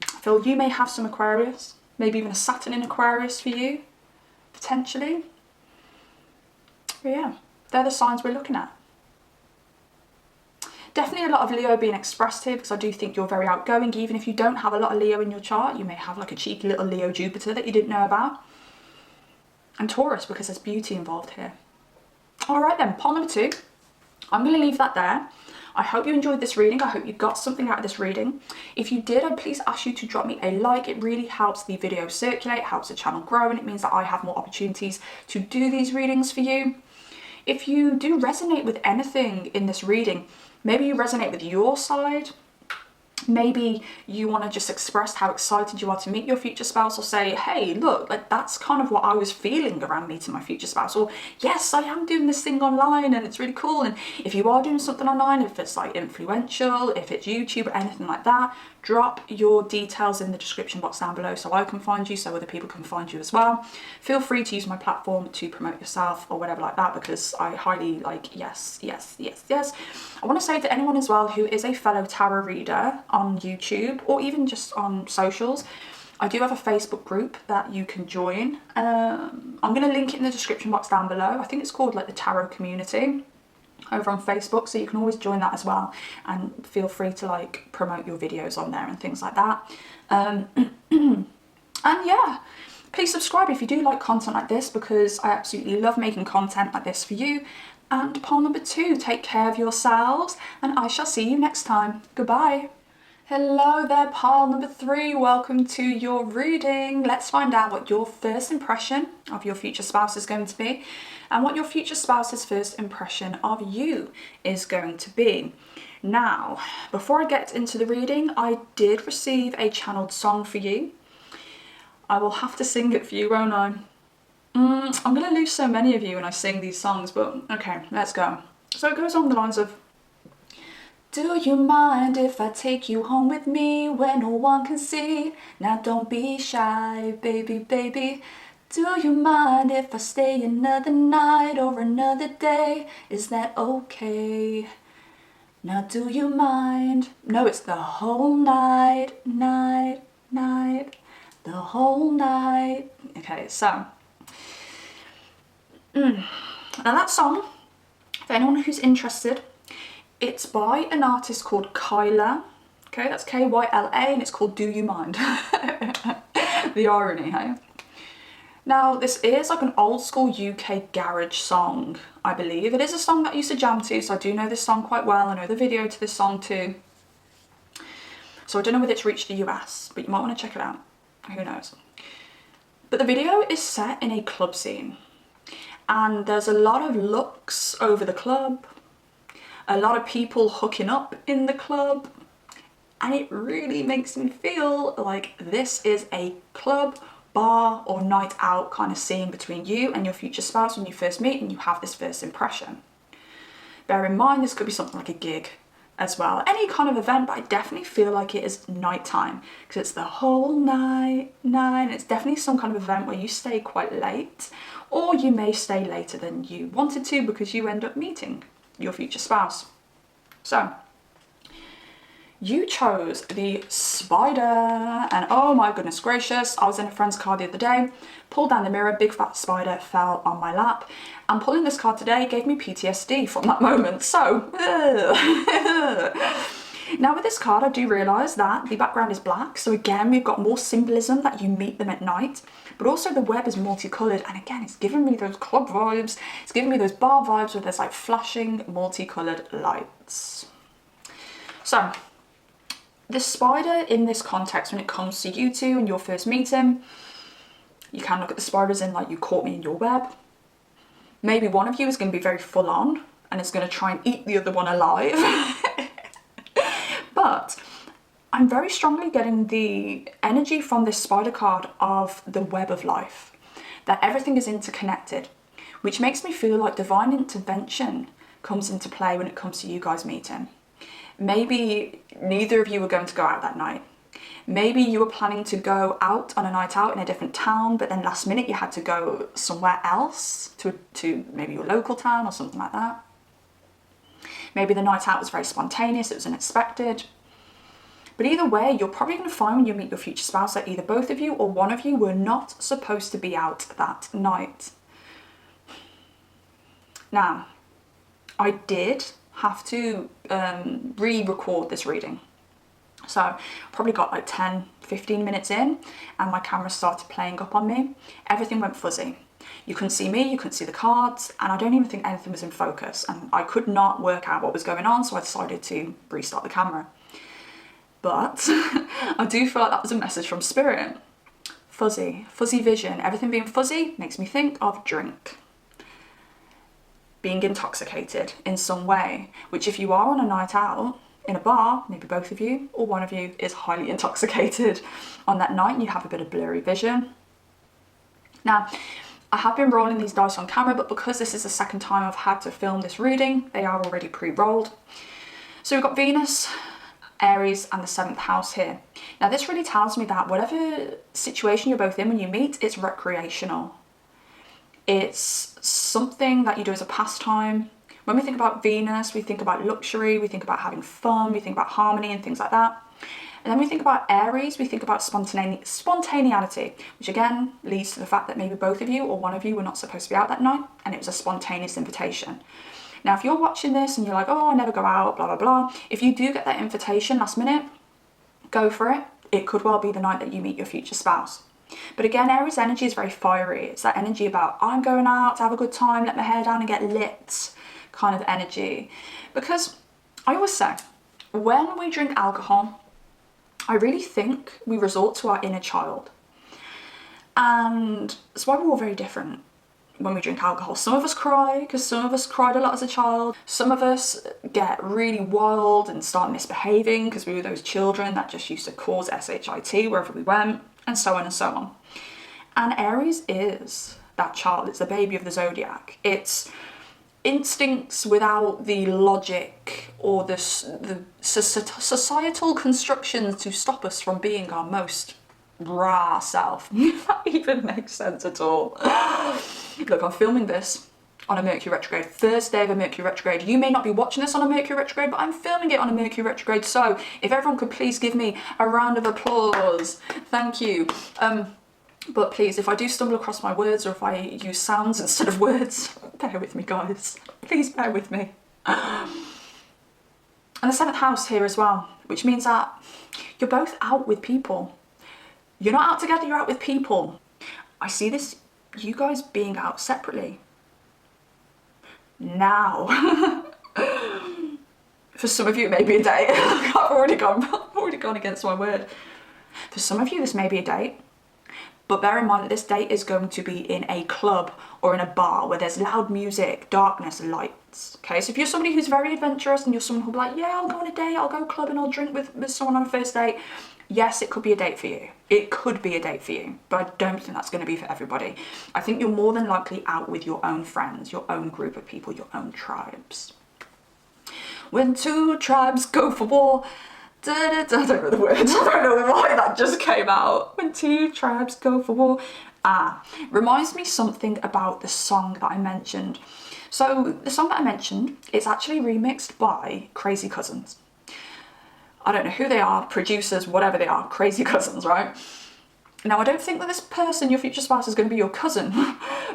Speaker 1: I feel you may have some Aquarius, maybe even a Saturn in Aquarius for you, potentially. But yeah, they're the signs we're looking at. Definitely a lot of Leo being expressed here, because I do think you're very outgoing. Even if you don't have a lot of Leo in your chart, you may have like a cheeky little Leo Jupiter that you didn't know about. And Taurus, because there's beauty involved here. All right then, part number 2. I'm going to leave that there. I hope you enjoyed this reading. I hope you got something out of this reading. If you did, I'd please ask you to drop me a like. It really helps the video circulate, helps the channel grow, and it means that I have more opportunities to do these readings for you. If you do resonate with anything in this reading, maybe you resonate with your side, maybe you want to just express how excited you are to meet your future spouse, or say, hey, look, like that's kind of what I was feeling around meeting my future spouse, or yes, I am doing this thing online and it's really cool. And if you are doing something online, if it's like influential, if it's YouTube or anything like that, drop your details in the description box down below so I can find you, so other people can find you as well. Feel free to use my platform to promote yourself or whatever like that, because I highly like, yes. I want to say to anyone as well who is a fellow tarot reader on YouTube or even just on socials, I do have a Facebook group that you can join. I'm going to link it in the description box down below. I think it's called like the Tarot Community over on Facebook, so you can always join that as well, and feel free to like promote your videos on there and things like that. And yeah, please subscribe if you do like content like this, because I absolutely love making content like this for you. And pile number 2, take care of yourselves, and I shall see you next time. Goodbye. Hello there, pile number 3. Welcome to your reading. Let's find out what your first impression of your future spouse is going to be, and what your future spouse's first impression of you is going to be. Now, before I get into the reading, I did receive a channeled song for you. I will have to sing it for you, won't I? I'm going to lose so many of you when I sing these songs, but okay, let's go. So it goes on the lines of, do you mind if I take you home with me where no one can see? Now don't be shy, baby, baby. Do you mind if I stay another night or another day? Is that okay? Now do you mind? No, it's the whole night, night, night, the whole night. Okay, so now that song, for anyone who's interested, it's by an artist called Kyla. Okay, that's Kyla, and it's called Do You Mind? The irony, hey? Now, this is like an old school UK garage song, I believe. It is a song that I used to jam to, so I do know this song quite well. I know the video to this song too. So I don't know whether it's reached the US, but you might want to check it out. Who knows? But the video is set in a club scene, and there's a lot of looks over the club, a lot of people hooking up in the club, and it really makes me feel like this is a club, bar or night out kind of scene between you and your future spouse when you first meet and you have this first impression. Bear in mind, this could be something like a gig as well, any kind of event, but I definitely feel like it is nighttime because it's the whole night, and it's definitely some kind of event where you stay quite late, or you may stay later than you wanted to because you end up meeting your future spouse. So you chose the spider, and oh my goodness gracious, I was in a friend's car the other day, pulled down the mirror, big fat spider fell on my lap, and pulling this card today gave me PTSD from that moment. So now with this card, I do realise that the background is black, so again we've got more symbolism that you meet them at night, but also the web is multicoloured, and again it's giving me those club vibes, it's giving me those bar vibes where there's like flashing multicoloured lights. So this spider in this context, when it comes to you two and your first meeting, you can look at the spiders in like you caught me in your web. Maybe one of you is going to be very full on and is going to try and eat the other one alive. But I'm very strongly getting the energy from this spider card of the web of life, that everything is interconnected, which makes me feel like divine intervention comes into play when it comes to you guys meeting. Maybe neither of you were going to go out that night. Maybe you were planning to go out on a night out in a different town, but then last minute you had to go somewhere else to maybe your local town or something like that. Maybe the night out was very spontaneous, it was unexpected. But either way, you're probably going to find when you meet your future spouse that either both of you or one of you were not supposed to be out that night. Now, I did have to re-record this reading. So I probably got like 10-15 minutes in and my camera started playing up on me. Everything went fuzzy. You couldn't see me, you couldn't see the cards, and I don't even think anything was in focus, and I could not work out what was going on, so I decided to restart the camera. But I do feel like that was a message from spirit. Fuzzy vision. Everything being fuzzy makes me think of drink. Being intoxicated in some way, which if you are on a night out in a bar, maybe both of you or one of you is highly intoxicated on that night and you have a bit of blurry vision. Now, I have been rolling these dice on camera, but because this is the second time I've had to film this reading, they are already pre-rolled. So we've got Venus, Aries and the 7th house here. Now this really tells me that whatever situation you're both in when you meet, it's recreational. It's something that you do as a pastime. When we think about Venus, we think about luxury, we think about having fun, we think about harmony and things like that. And then we think about Aries, we think about spontaneity, which again leads to the fact that maybe both of you or one of you were not supposed to be out that night and it was a spontaneous invitation. Now, if you're watching this and you're like, oh, I never go out, blah, blah, blah. If you do get that invitation last minute, go for it. It could well be the night that you meet your future spouse. But again, Aries energy is very fiery. It's that energy about, I'm going out to have a good time, let my hair down and get lit kind of energy. Because I always say, when we drink alcohol, I really think we resort to our inner child. And that's why we're all very different when we drink alcohol. Some of us cry because some of us cried a lot as a child. Some of us get really wild and start misbehaving because we were those children that just used to cause SHIT wherever we went, and so on and so on. And Aries is that child. It's the baby of the zodiac. It's instincts without the logic or the societal constructions to stop us from being our most raw self. If that even makes sense at all. Look, I'm filming this on a Mercury retrograde, first day of a Mercury retrograde. You may not be watching this on a Mercury retrograde, but I'm filming it on a Mercury retrograde. So if everyone could please give me a round of applause. Thank you. But please, if I do stumble across my words or if I use sounds instead of words, bear with me, guys. Please bear with me. And the 7th house here as well, which means that you're both out with people. You're not out together, you're out with people. I see this, you guys being out separately. Now. For some of you, it may be a date. I've already gone against my word. For some of you, this may be a date. But bear in mind that this date is going to be in a club or in a bar where there's loud music, darkness, lights. Okay, so if you're somebody who's very adventurous and you're someone who'll be like, yeah, I'll go on a date, I'll go clubbing, I'll drink with someone on a first date. Yes, it could be a date for you. It could be a date for you, but I don't think that's going to be for everybody. I think you're more than likely out with your own friends, your own group of people, your own tribes. When two tribes go for war, I don't know the words. I don't know why that just came out. When two tribes go for war. Reminds me something about the song that I mentioned. So the song that I mentioned, it's actually remixed by Crazy Cousins. I don't know who they are, producers, whatever they are, Crazy Cousins, right? Now, I don't think that this person, your future spouse, is going to be your cousin,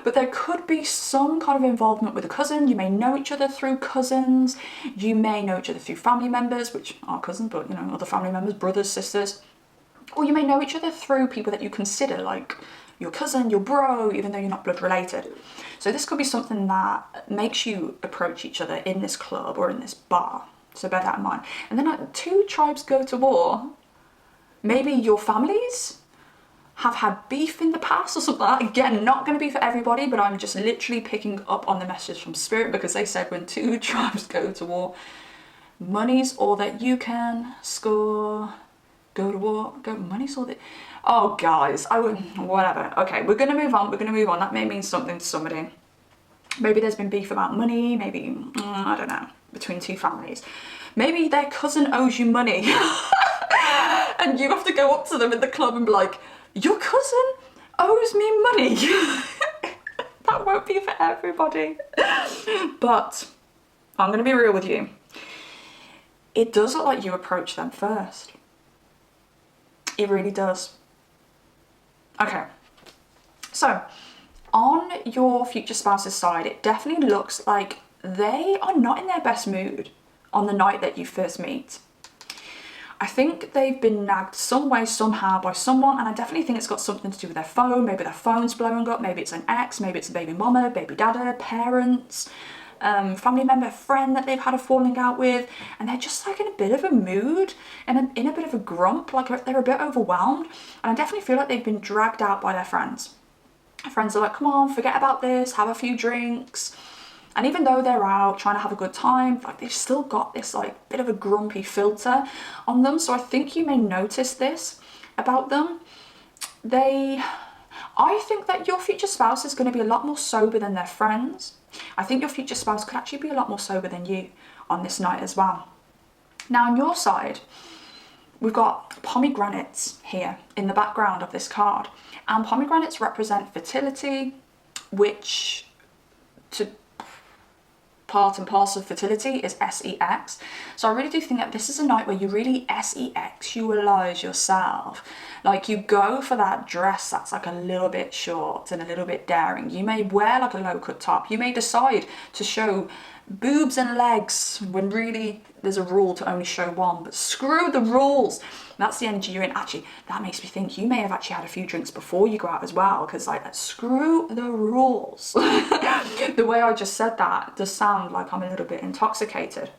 Speaker 1: but there could be some kind of involvement with a cousin. You may know each other through cousins. You may know each other through family members, which are cousins, but, you know, other family members, brothers, sisters. Or you may know each other through people that you consider like your cousin, your bro, even though you're not blood related. So this could be something that makes you approach each other in this club or in this bar. So bear that in mind. And then two tribes go to war. Maybe your families have had beef in the past or something like that. Again, not going to be for everybody, but I'm just literally picking up on the message from Spirit because they said when two tribes go to war, money's all that you can score. Go to war. Money's all that. Oh, guys, whatever. Okay, we're going to move on. That may mean something to somebody. Maybe there's been beef about money. Maybe, I don't know, between two families. Maybe their cousin owes you money. And you have to go up to them in the club and be like, your cousin owes me money. That won't be for everybody. But I'm going to be real with you. It does look like you approach them first. It really does. Okay. So, on your future spouse's side, it definitely looks like they are not in their best mood on the night that you first meet. I think they've been nagged some way, somehow by someone, and I definitely think it's got something to do with their phone. Maybe their phone's blowing up, maybe it's an ex, maybe it's a baby mama, baby dada, parents, family member, friend that they've had a falling out with, and they're just like in a bit of a mood and in a bit of a grump, like they're a bit overwhelmed. And I definitely feel like they've been dragged out by their friends. Friends are like, come on, forget about this, have a few drinks. And even though they're out trying to have a good time, like they've still got this like bit of a grumpy filter on them. So I think you may notice this about them. I think that your future spouse is going to be a lot more sober than their friends. I think your future spouse could actually be a lot more sober than you on this night as well. Now on your side, we've got pomegranates here in the background of this card. And pomegranates represent fertility, which to part and parcel of fertility is sex. So I really do think that this is a night where you really sexualize yourself. Like, you go for that dress that's like a little bit short and a little bit daring. You may wear like a low cut top. You may decide to show boobs and legs when really there's a rule to only show one, but screw the rules. That's the energy you're in. Actually, that makes me think you may have actually had a few drinks before you go out as well, because like, screw the rules. The way I just said that does sound like I'm a little bit intoxicated.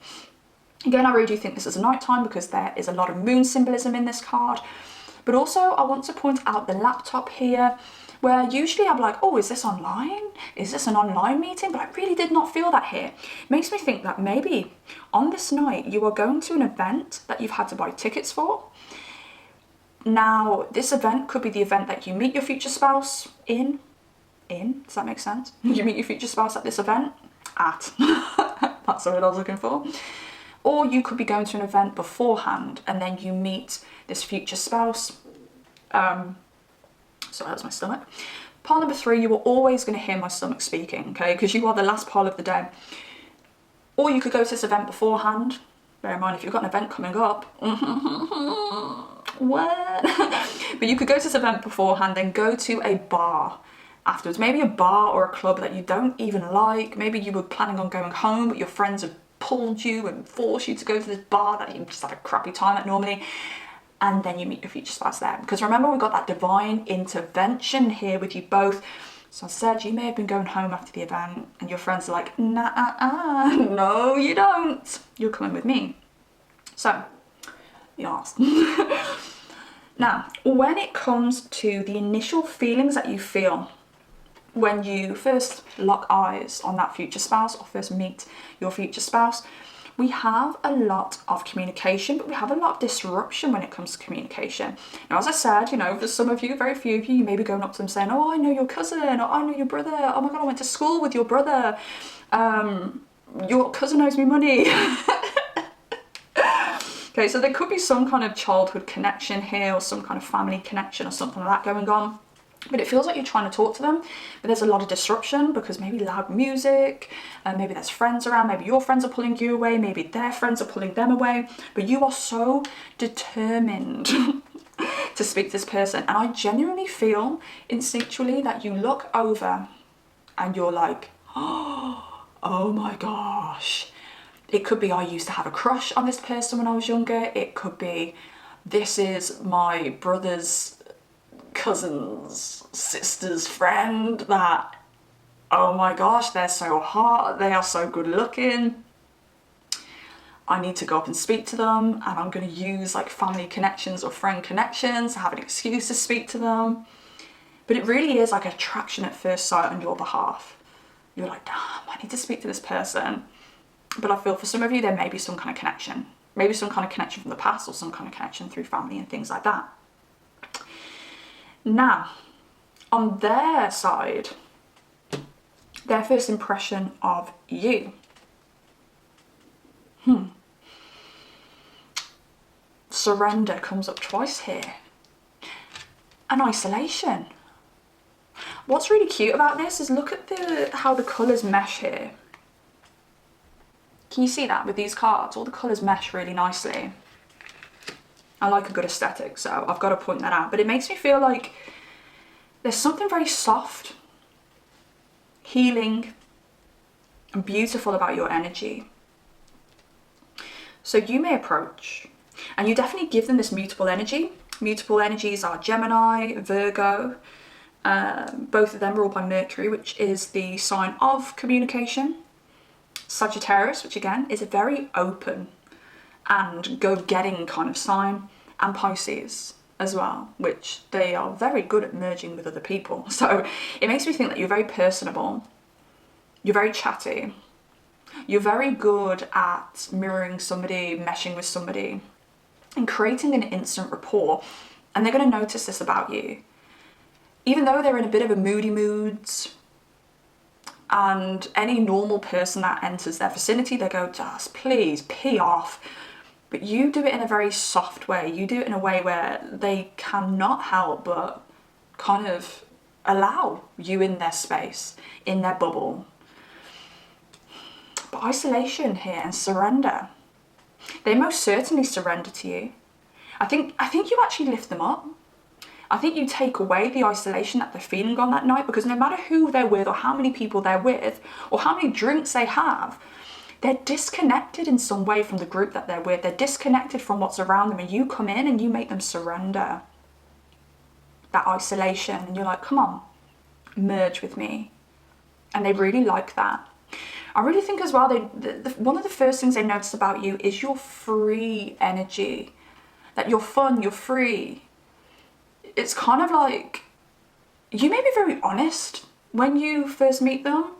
Speaker 1: Again, I really do think this is a nighttime because there is a lot of moon symbolism in this card. But also I want to point out the laptop here, where usually I'm like, oh, is this online? Is this an online meeting? But I really did not feel that here. It makes me think that maybe on this night you are going to an event that you've had to buy tickets for. Now, this event could be the event that you meet your future spouse in. Does that make sense? You meet your future spouse at this event? At. That's the word I was looking for. Or you could be going to an event beforehand and then you meet this future spouse. Sorry, that was my stomach. Pile number 3, you are always going to hear my stomach speaking, okay? Because you are the last pile of the day. Or you could go to this event beforehand. Bear in mind, if you've got an event coming up, what? But you could go to this event beforehand, then go to a bar afterwards. Maybe a bar or a club that you don't even like. Maybe you were planning on going home, but your friends have pulled you and forced you to go to this bar that you just had a crappy time at normally. And then you meet your future spouse there. Because remember, we've got that divine intervention here with you both. So I said, you may have been going home after the event and your friends are like, nah, no, you don't. You're coming with me. So, yes. Now, when it comes to the initial feelings that you feel when you first lock eyes on that future spouse or first meet your future spouse, we have a lot of communication, but we have a lot of disruption when it comes to communication. Now, as I said, you know, for some of you, very few of you, you may be going up to them saying, oh, I know your cousin, or I know your brother, oh my God, I went to school with your brother, your cousin owes me money. Okay, so there could be some kind of childhood connection here or some kind of family connection or something like that going on. But it feels like you're trying to talk to them, but there's a lot of disruption because maybe loud music, maybe there's friends around, maybe your friends are pulling you away, maybe their friends are pulling them away, but you are so determined to speak to this person. And I genuinely feel instinctually that you look over and you're like, oh my gosh. It could be I used to have a crush on this person when I was younger. It could be this is my brother's cousin's sister's friend that, oh my gosh, they're so hot, they are so good looking, I need to go up and speak to them, and I'm going to use like family connections or friend connections to have an excuse to speak to them. But it really is like attraction at first sight on your behalf. You're like, damn, I need to speak to this person. But I feel for some of you there may be some kind of connection, maybe some kind of connection from the past or some kind of connection through family and things like that. Now, on their side, their first impression of you. Surrender comes up twice here. And isolation. What's really cute about this is look at how the colours mesh here. Can you see that with these cards? All the colours mesh really nicely. I like a good aesthetic, so I've got to point that out. But it makes me feel like there's something very soft, healing, and beautiful about your energy. So you may approach, and you definitely give them this mutable energy. Mutable energies are Gemini, Virgo. Both of them are ruled by Mercury, which is the sign of communication. Sagittarius, which again is a very open and go-getting kind of sign, and Pisces as well, which they are very good at merging with other people. So it makes me think that you're very personable, you're very chatty, you're very good at mirroring somebody, meshing with somebody, and creating an instant rapport. And they're going to notice this about you. Even though they're in a bit of a moody moods, and any normal person that enters their vicinity, they go, just please pee off. But you do it in a very soft way. You do it in a way where they cannot help but kind of allow you in their space, in their bubble. But isolation here and surrender. They most certainly surrender to you. I think you actually lift them up. I think you take away the isolation that they're feeling on that night, because no matter who they're with or how many people they're with or how many drinks they have, they're disconnected in some way from the group that they're with. They're disconnected from what's around them, and you come in and you make them surrender that isolation, and you're like, come on, merge with me. And they really like that. I really think as well, one of the first things they notice about you is your free energy, that you're fun, you're free. It's kind of like, you may be very honest when you first meet them,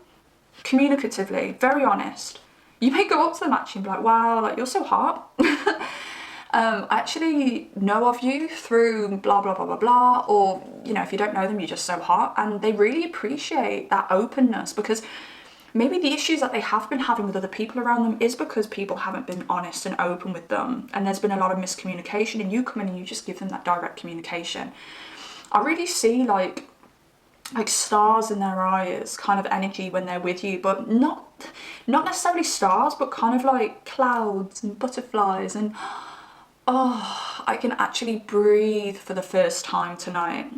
Speaker 1: communicatively, very honest. You may go up to them actually and be like, wow, like, you're so hot. I actually know of you through blah, blah, blah, blah, blah. Or, you know, if you don't know them, you're just so hot. And they really appreciate that openness, because maybe the issues that they have been having with other people around them is because people haven't been honest and open with them. And there's been a lot of miscommunication, and you come in and you just give them that direct communication. I really see like stars in their eyes kind of energy when they're with you, but not necessarily stars, but kind of like clouds and butterflies, and oh, I can actually breathe for the first time tonight.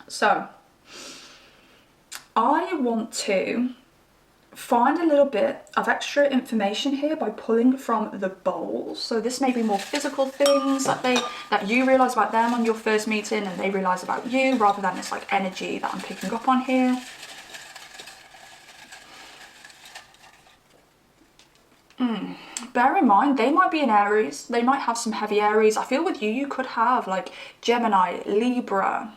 Speaker 1: So I want to find a little bit of extra information here by pulling from the bowls. So this may be more physical things that you realise about them on your first meeting and they realise about you, rather than this like energy that I'm picking up on here. Bear in mind, they might be in Aries. They might have some heavy Aries. I feel with you, you could have like Gemini, Libra.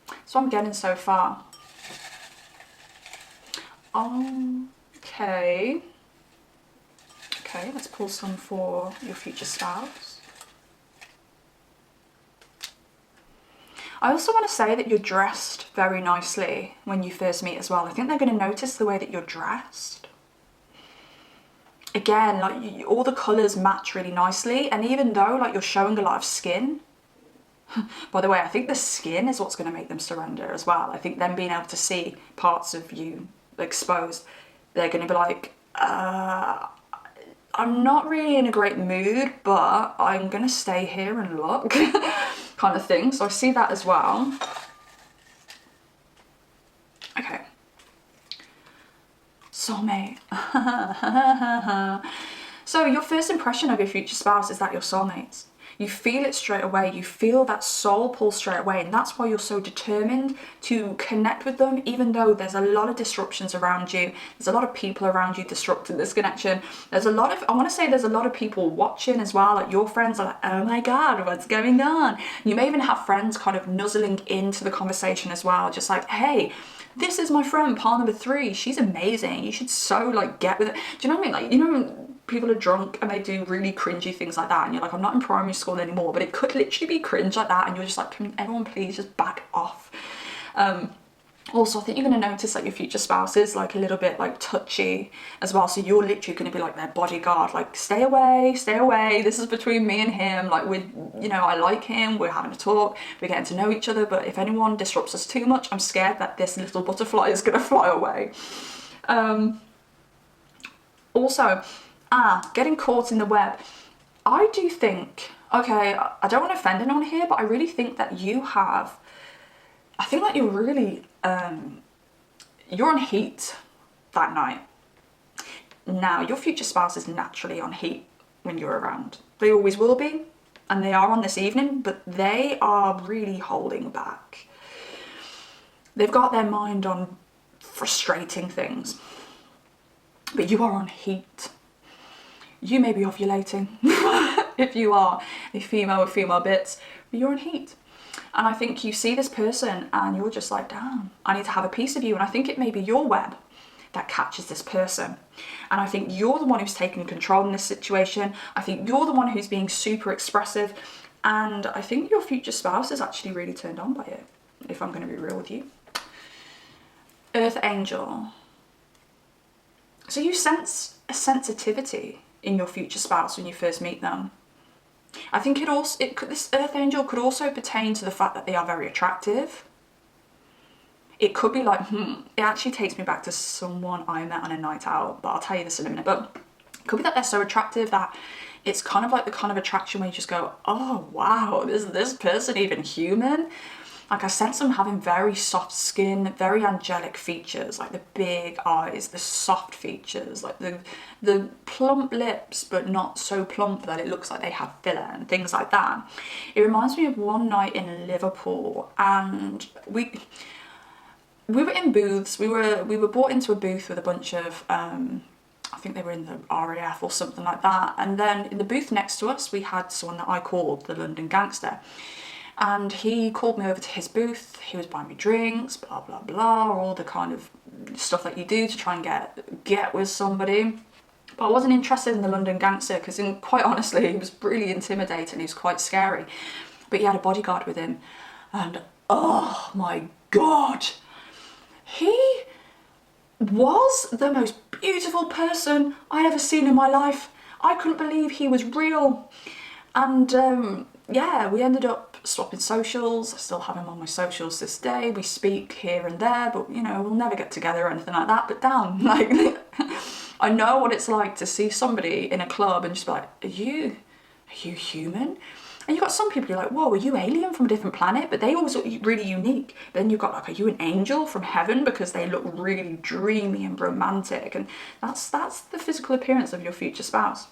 Speaker 1: That's what I'm getting so far. Okay, let's pull some for your future spouse. I also want to say that you're dressed very nicely when you first meet as well. I think they're going to notice the way that you're dressed. Again, like all the colours match really nicely, and even though like you're showing a lot of skin, by the way, I think the skin is what's going to make them surrender as well. I think them being able to see parts of you exposed, they're going to be like, I'm not really in a great mood, but I'm going to stay here and look kind of thing. So I see that as well. Okay. Soulmate. So your first impression of your future spouse is that you're soulmates. You feel it straight away. You feel that soul pull straight away, and that's why you're so determined to connect with them, even though there's a lot of disruptions around you. There's a lot of people around you disrupting this connection. There's a lot of, I want to say there's a lot of people watching as well. Like your friends are like, oh my God, what's going on? You may even have friends kind of nuzzling into the conversation as well. Just like, hey, this is my friend, pal number 3. She's amazing. You should so like get with it. Do you know what I mean? Like, you know, people are drunk and they do really cringy things like that, and you're like, I'm not in primary school anymore, but it could literally be cringe like that, and you're just like, can everyone please just back off? Also, I think you're going to notice that your future spouse is like a little bit like touchy as well, so you're literally going to be like their bodyguard, like stay away, this is between me and him, like you know, I like him, we're having a talk, we're getting to know each other, but if anyone disrupts us too much, I'm scared that this little butterfly is going to fly away. Also, getting caught in the web. I do think, okay, I don't want to offend anyone here, but I really think that you have, I think that you're really, you're on heat that night. Now, your future spouse is naturally on heat when you're around. They always will be, and they are on this evening, but they are really holding back. They've got their mind on frustrating things, but you are on heat. You may be ovulating if you are a female with female bits, but you're in heat. And I think you see this person and you're just like, damn, I need to have a piece of you. And I think it may be your web that catches this person. And I think you're the one who's taking control in this situation. I think you're the one who's being super expressive. And I think your future spouse is actually really turned on by it, if I'm going to be real with you. Earth Angel. So you sense a sensitivity in your future spouse when you first meet them. I think this Earth Angel could also pertain to the fact that they are very attractive. it could be like, it actually takes me back to someone I met on a night out, but I'll tell you this in a minute. But it could be that they're so attractive that it's kind of like the kind of attraction where you just go, oh wow, is this person even human? Like I sense them having very soft skin, very angelic features, like the big eyes, the soft features, like the plump lips, but not so plump that it looks like they have filler and things like that. It reminds me of one night in Liverpool, and we were in booths. We were brought into a booth with a bunch of I think they were in the RAF or something like that. And then in the booth next to us, we had someone that I called the London Gangster. And he called me over to his booth. He was buying me drinks, blah, blah, blah, all the kind of stuff that you do to try and get with somebody. But I wasn't interested in the London Gangster because, quite honestly, he was really intimidating. He was quite scary. But he had a bodyguard with him. And, oh my God, he was the most beautiful person I'd ever seen in my life. I couldn't believe he was real. And yeah, we ended up swapping socials. I still have him on my socials this day. We speak here and there, but you know, we'll never get together or anything like that. But damn, like, I know what it's like to see somebody in a club and just be like, are you human? And you've got some people who are like, whoa, are you alien from a different planet? But they always look really unique. Then you've got like, are you an angel from heaven? Because they look really dreamy and romantic. And that's the physical appearance of your future spouse.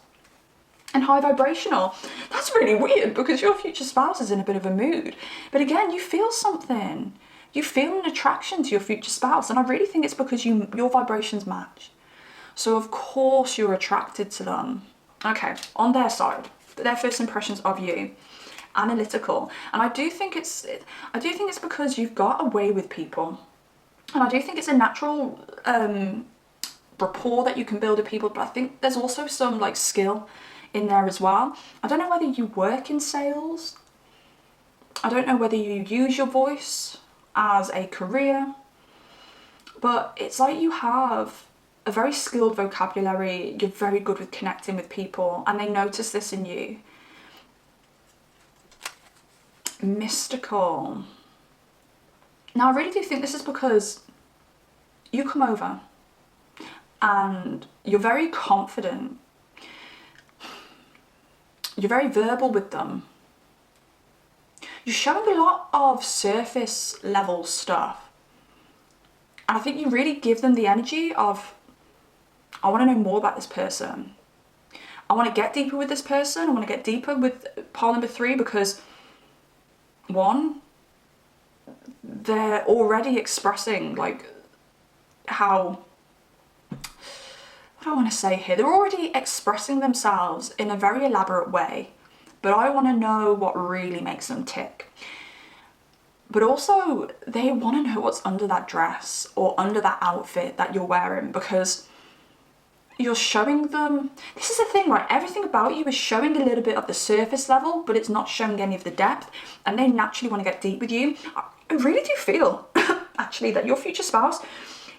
Speaker 1: And high vibrational, that's really weird because your future spouse is in a bit of a mood. But again, you feel something. You feel an attraction to your future spouse. And I really think it's because your vibrations match. So of course you're attracted to them. Okay, on their side, their first impressions of you, analytical. And I do think it's because you've got a way with people. And I do think it's a natural rapport that you can build with people, but I think there's also some like skill in there as well. I don't know whether you work in sales. I don't know whether you use your voice as a career, but it's like you have a very skilled vocabulary. You're very good with connecting with people, and they notice this in you. Mystical. Now, I really do think this is because you come over and you're very confident. You're very verbal with them. You're showing a lot of surface level stuff. And I think you really give them the energy of, I want to know more about this person. I want to get deeper with this person. I want to get deeper with pile number 3 because, one, they're already expressing like how, what do I want to say here? They're already expressing themselves in a very elaborate way, but I want to know what really makes them tick. But also, they want to know what's under that dress or under that outfit that you're wearing because you're showing them. This is the thing, right? Everything about you is showing a little bit of the surface level, but it's not showing any of the depth, and they naturally want to get deep with you. I really do feel, actually, that your future spouse,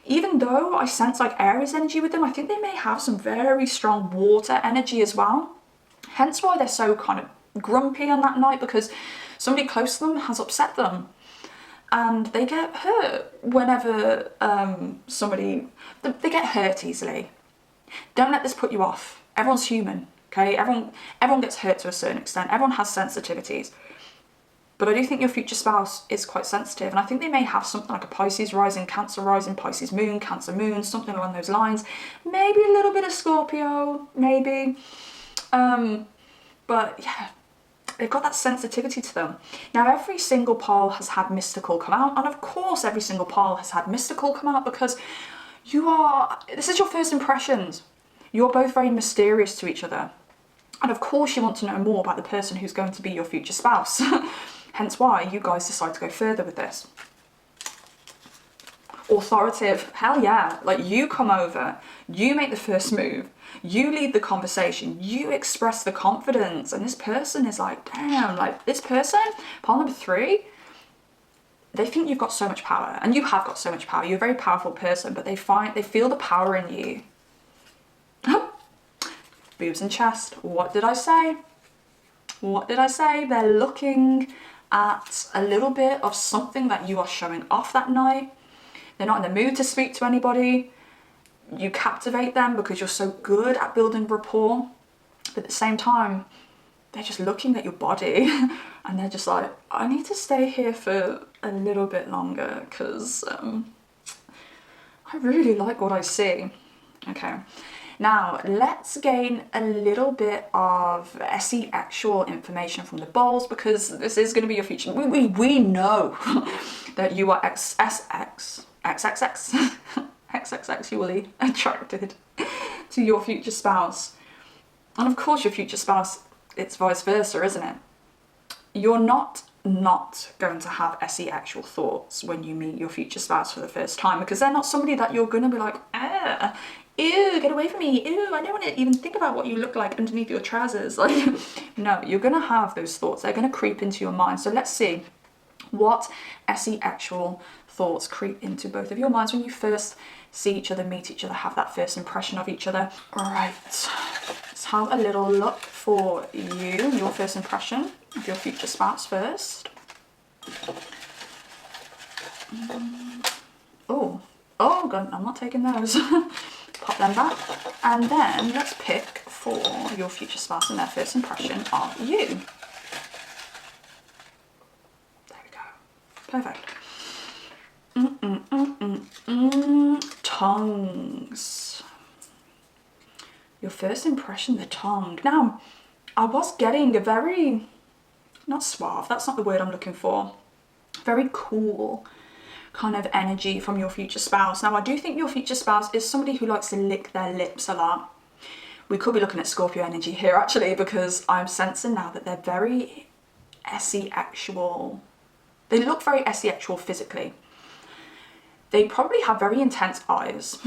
Speaker 1: even though I sense like Aries energy with them, I think they may have some very strong water energy as well. Hence why they're so kind of grumpy on that night, because somebody close to them has upset them. And they get hurt whenever they get hurt easily. Don't let this put you off. Everyone's human, okay? Everyone gets hurt to a certain extent. Everyone has sensitivities. But I do think your future spouse is quite sensitive, and I think they may have something like a Pisces rising, Cancer rising, Pisces moon, Cancer moon, something along those lines. Maybe a little bit of Scorpio, maybe. But yeah, they've got that sensitivity to them. Now, every single pole has had mystical come out, and of course every single pole has had mystical come out because this is your first impressions. You're both very mysterious to each other. And of course you want to know more about the person who's going to be your future spouse. Hence why you guys decide to go further with this. Authoritative, hell yeah. Like, you come over, you make the first move, you lead the conversation, you express the confidence, and this person is like, damn, like this person, pile number 3, they think you've got so much power, and you have got so much power. You're a very powerful person, but they feel the power in you. Boobs and chest. What did I say? What did I say? They're looking at a little bit of something that you are showing off that night. They're not in the mood to speak to anybody. You captivate them because you're so good at building rapport. But at the same time, they're just looking at your body and they're just like, I need to stay here for a little bit longer because I really like what I see. Okay, now let's gain a little bit of SE actual information from the bowls, because this is going to be your future. We know that you are XXX XXXually attracted to your future spouse. And of course your future spouse, it's vice versa, isn't it? You're not going to have SE actual thoughts when you meet your future spouse for the first time, because they're not somebody that you're going to be like, ew, get away from me, ew, I don't want to even think about what you look like underneath your trousers. Like, no, you're going to have those thoughts. They're going to creep into your mind. So let's see what SE actual thoughts creep into both of your minds when you first see each other, meet each other, have that first impression of each other. All right, let's have a little look for you, your first impression of your future spouse first. Oh God, I'm not taking those. Pop them back. And then let's pick for your future spouse and their first impression of you. There we go. Perfect. Tongues. Your first impression, the tongue. Now, I was getting a very, not suave, that's not the word I'm looking for, very cool kind of energy from your future spouse. Now, I do think your future spouse is somebody who likes to lick their lips a lot. We could be looking at Scorpio energy here, actually, because I'm sensing now that they're very SE-actual. They look very SE-actual physically. They probably have very intense eyes,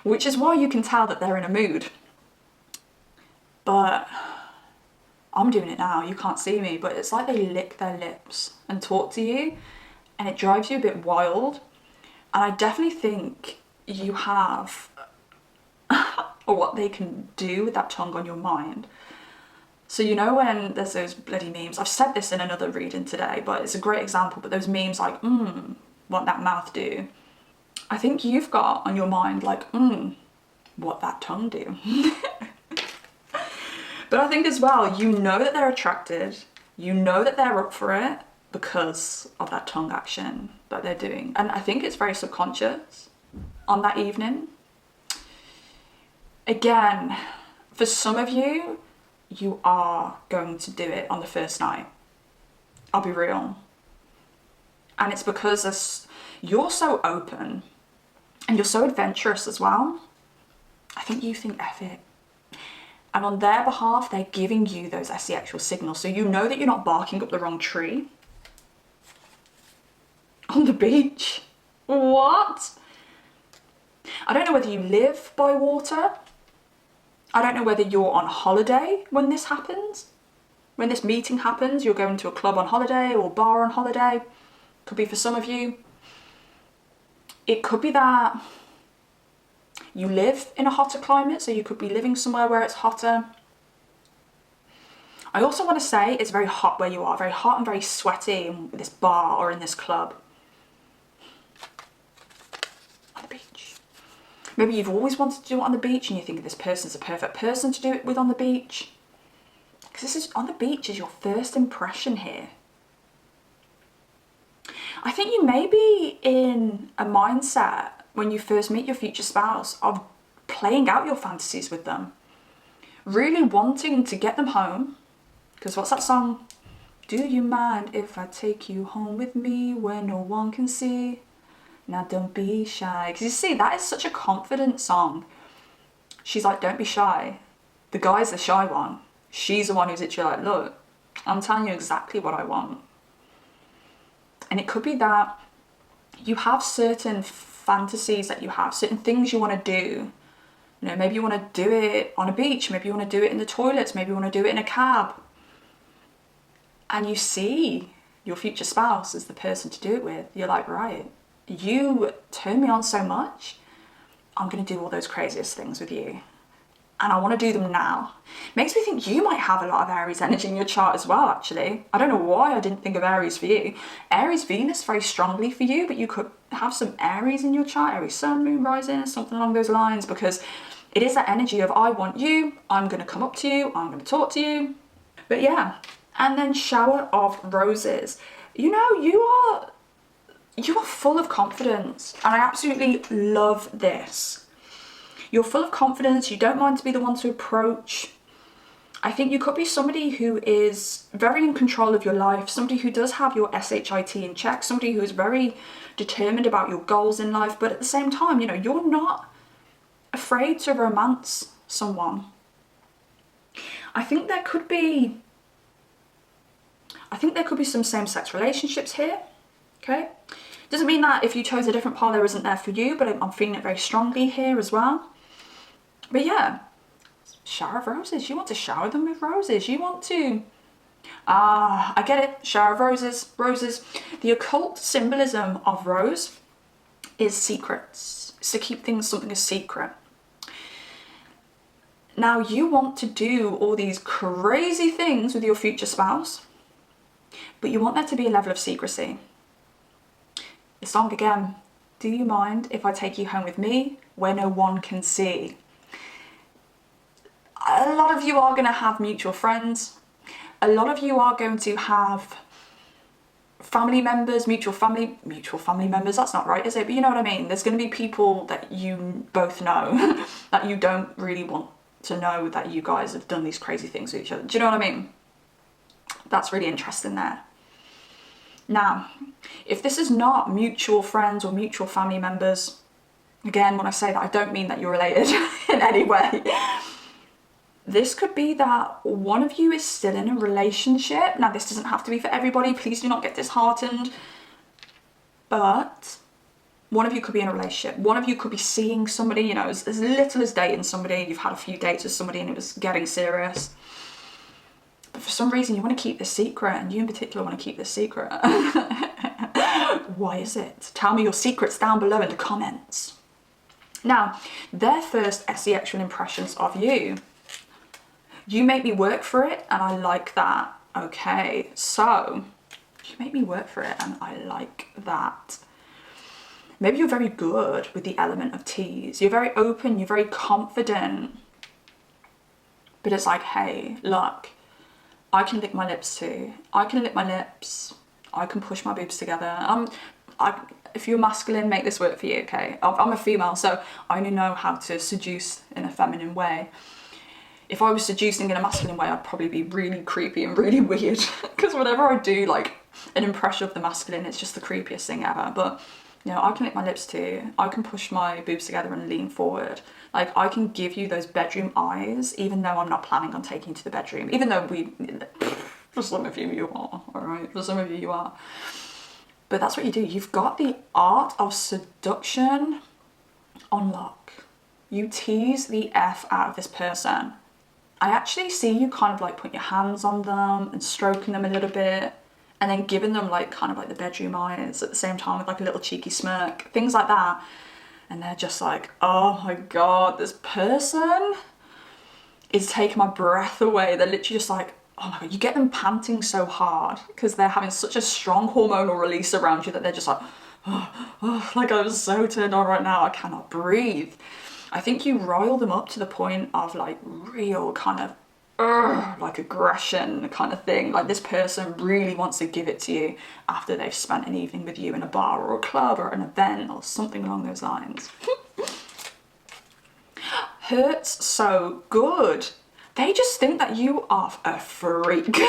Speaker 1: which is why you can tell that they're in a mood. But I'm doing it now, you can't see me, but it's like they lick their lips and talk to you, and it drives you a bit wild. And I definitely think you have or what they can do with that tongue on your mind. So you know when there's those bloody memes, I've said this in another reading today, but it's a great example, but those memes like, what that mouth do? I think you've got on your mind like, what that tongue do? But I think as well, you know that they're attracted, you know that they're up for it because of that tongue action that they're doing. And I think it's very subconscious on that evening. Again, for some of you, you are going to do it on the first night. I'll be real. And it's because you're so open and you're so adventurous as well. I think you think, F it. And on their behalf, they're giving you those SE-actual signals. So you know that you're not barking up the wrong tree. On the beach? What? I don't know whether you live by water. I don't know whether you're on holiday when this happens. When this meeting happens, you're going to a club on holiday or bar on holiday. Could be for some of you. It could be that you live in a hotter climate, so you could be living somewhere where it's hotter. I also want to say it's very hot where you are, very hot and very sweaty in this bar or in this club. On the beach. Maybe you've always wanted to do it on the beach and you think this person's a perfect person to do it with on the beach. Because this is, on the beach is your first impression here. I think you may be in a mindset when you first meet your future spouse of playing out your fantasies with them. Really wanting to get them home. Because what's that song? Do you mind if I take you home with me where no one can see? Now don't be shy. Because you see, that is such a confident song. She's like, don't be shy. The guy's the shy one. She's the one who's literally like, look, I'm telling you exactly what I want. And it could be that you have certain fantasies that you have, certain things you want to do. You know, maybe you want to do it on a beach, maybe you want to do it in the toilets, maybe you want to do it in a cab. And you see your future spouse as the person to do it with. You're like, right, you turn me on so much, I'm going to do all those craziest things with you. and I want to do them now. Makes me think you might have a lot of Aries energy in your chart as well, actually. I don't know why I didn't think of Aries for you. Aries Venus very strongly for you, but you could have some Aries in your chart, Aries Sun, Moon, Rising, something along those lines, because it is that energy of I want you, I'm going to come up to you, I'm going to talk to you. But yeah, and then shower of roses. You know, you are full of confidence, and I absolutely love this. You're full of confidence, you don't mind to be the one to approach. I think you could be somebody who is very in control of your life, somebody who does have your SHIT in check, somebody who is very determined about your goals in life, but at the same time, you know, you're not afraid to romance someone. I think there could be some same-sex relationships here, okay? Doesn't mean that if you chose a different partner isn't there for you, but I'm feeling it very strongly here as well. But yeah, shower of roses. You want to shower them with roses. You want to, I get it, shower of roses, roses. The occult symbolism of rose is secrets. It's to keep something a secret. Now you want to do all these crazy things with your future spouse, but you want there to be a level of secrecy. The song again, do you mind if I take you home with me where no one can see? A lot of you are going to have mutual friends. A lot of you are going to have family members, mutual family members, that's not right, is it? But you know what I mean? There's going to be people that you both know that you don't really want to know that you guys have done these crazy things with each other. Do you know what I mean? That's really interesting there. Now, if this is not mutual friends or mutual family members, again, when I say that, I don't mean that you're related in any way. This could be that one of you is still in a relationship. Now, this doesn't have to be for everybody. Please do not get disheartened. But one of you could be in a relationship. One of you could be seeing somebody, you know, as little as dating somebody. You've had a few dates with somebody and it was getting serious. But for some reason, you want to keep this secret, and you in particular want to keep this secret. Why is it? Tell me your secrets down below in the comments. Now, their first SE-actual impressions of you. You make me work for it, and I like that. Okay, so you make me work for it, and I like that. Maybe you're very good with the element of tease. You're very open, you're very confident. But it's like, hey, look, I can lick my lips too. I can lick my lips. I can push my boobs together. If you're masculine, make this work for you, okay? I'm a female, so I only know how to seduce in a feminine way. If I was seducing in a masculine way, I'd probably be really creepy and really weird. Because whenever I do like an impression of the masculine, it's just the creepiest thing ever. But you know, I can lick my lips too. I can push my boobs together and lean forward. Like, I can give you those bedroom eyes, even though I'm not planning on taking you to the bedroom. Even though for some of you, you are, all right? For some of you, you are. But that's what you do. You've got the art of seduction on lock. You tease the F out of this person. I actually see you kind of like putting your hands on them and stroking them a little bit, and then giving them like kind of like the bedroom eyes at the same time with like a little cheeky smirk, things like that. And they're just like, oh my God, this person is taking my breath away. They're literally just like, oh my God, you get them panting so hard because they're having such a strong hormonal release around you that they're just like, oh, like I'm so turned on right now, I cannot breathe. I think you rile them up to the point of like real kind of like aggression kind of thing. Like, this person really wants to give it to you after they've spent an evening with you in a bar or a club or an event or something along those lines. Hurts so good. They just think that you are a freak.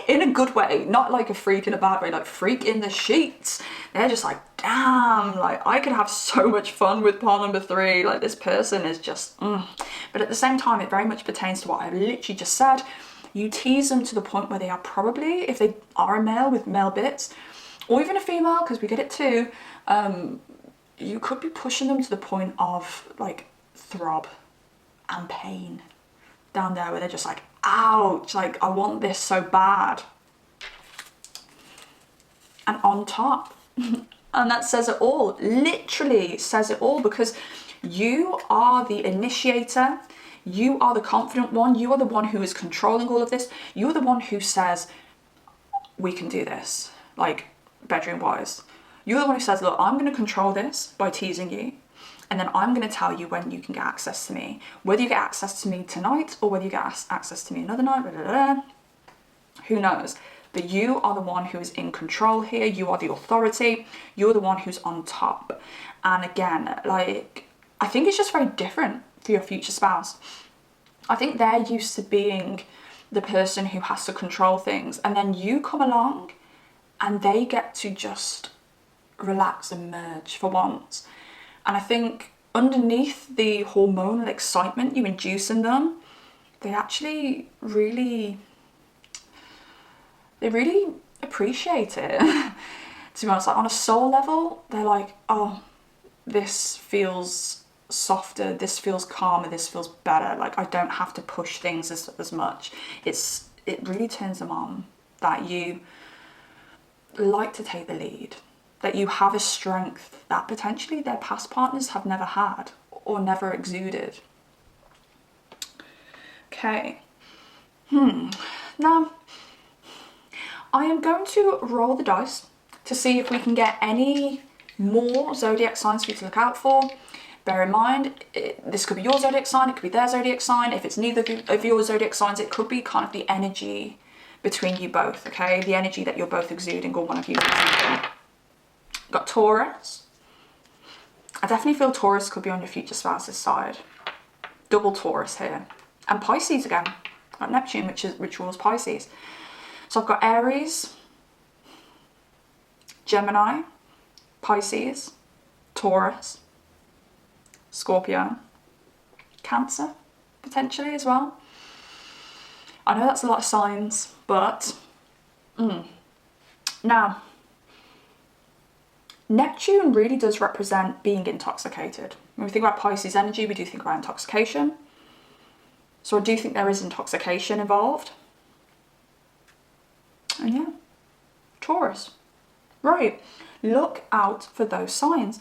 Speaker 1: In a good way, not like a freak in a bad way, like freak in the sheets. They're just like, damn, like I could have so much fun with part number 3. Like, this person is just, But at the same time, it very much pertains to what I've literally just said. You tease them to the point where they are probably, if they are a male with male bits, or even a female, because we get it too, you could be pushing them to the point of like throb and pain down there, where they're just like, ouch, like I want this so bad. And on top, and that says it all, literally says it all, because You are the initiator. You are the confident one. You are the one who is controlling all of this. You're the one who says, we can do this, like bedroom wise. You're the one who says, look, I'm going to control this by teasing you. And then I'm going to tell you when you can get access to me. Whether you get access to me tonight or whether you get access to me another night, blah, blah, blah, who knows? But you are the one who is in control here. You are the authority. You're the one who's on top. And again, like, I think it's just very different for your future spouse. I think they're used to being the person who has to control things. And then you come along and they get to just relax and merge for once. And I think underneath the hormonal excitement you induce in them, they actually really appreciate it. To be honest, like on a soul level, they're like, oh, this feels softer, this feels calmer, this feels better. Like I don't have to push things as much. It really turns them on that you like to take the lead, that you have a strength that potentially their past partners have never had or never exuded. Okay. Now, I am going to roll the dice to see if we can get any more zodiac signs for you to look out for. Bear in mind, this could be your zodiac sign, it could be their zodiac sign. If it's neither of your zodiac signs, it could be kind of the energy between you both, okay? The energy that you're both exuding or one of you is exuding. Got Taurus. I definitely feel Taurus could be on your future spouse's side. Double Taurus here. And Pisces again. Got Neptune, which rules Pisces. So I've got Aries, Gemini, Pisces, Taurus, Scorpio, Cancer, potentially as well. I know that's a lot of signs, but now, Neptune really does represent being intoxicated. When we think about Pisces energy, we do think about intoxication. So I do think there is intoxication involved. And yeah, Taurus. Right, look out for those signs.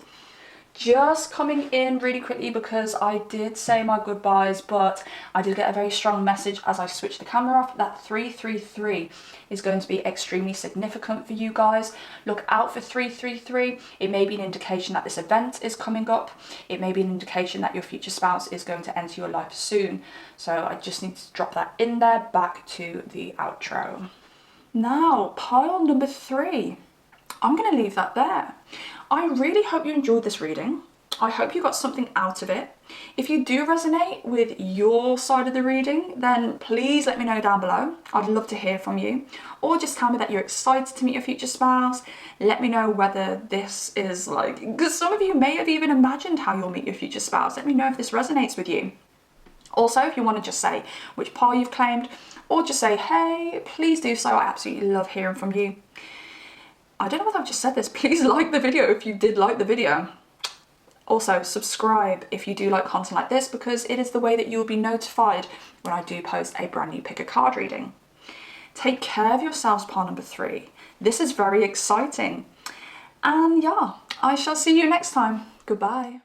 Speaker 1: Just coming in really quickly because I did say my goodbyes, but I did get a very strong message as I switched the camera off that 333 is going to be extremely significant for you guys. Look out for 333. It may be an indication that this event is coming up. It may be an indication that your future spouse is going to enter your life soon. So I just need to drop that in there. Back to the outro. Now, pile number 3. I'm going to leave that there. I really hope you enjoyed this reading. I hope you got something out of it. If you do resonate with your side of the reading, then please let me know down below. I'd love to hear from you. Or just tell me that you're excited to meet your future spouse. Let me know whether this is like, because some of you may have even imagined how you'll meet your future spouse. Let me know if this resonates with you. Also, if you want to just say which pile you've claimed, or just say, hey, please do so. I absolutely love hearing from you. I don't know whether I've just said this. Please like the video if you did like the video. Also, subscribe if you do like content like this, because it is the way that you will be notified when I do post a brand new pick a card reading. Take care of yourselves, pile number 3. This is very exciting. And yeah, I shall see you next time. Goodbye.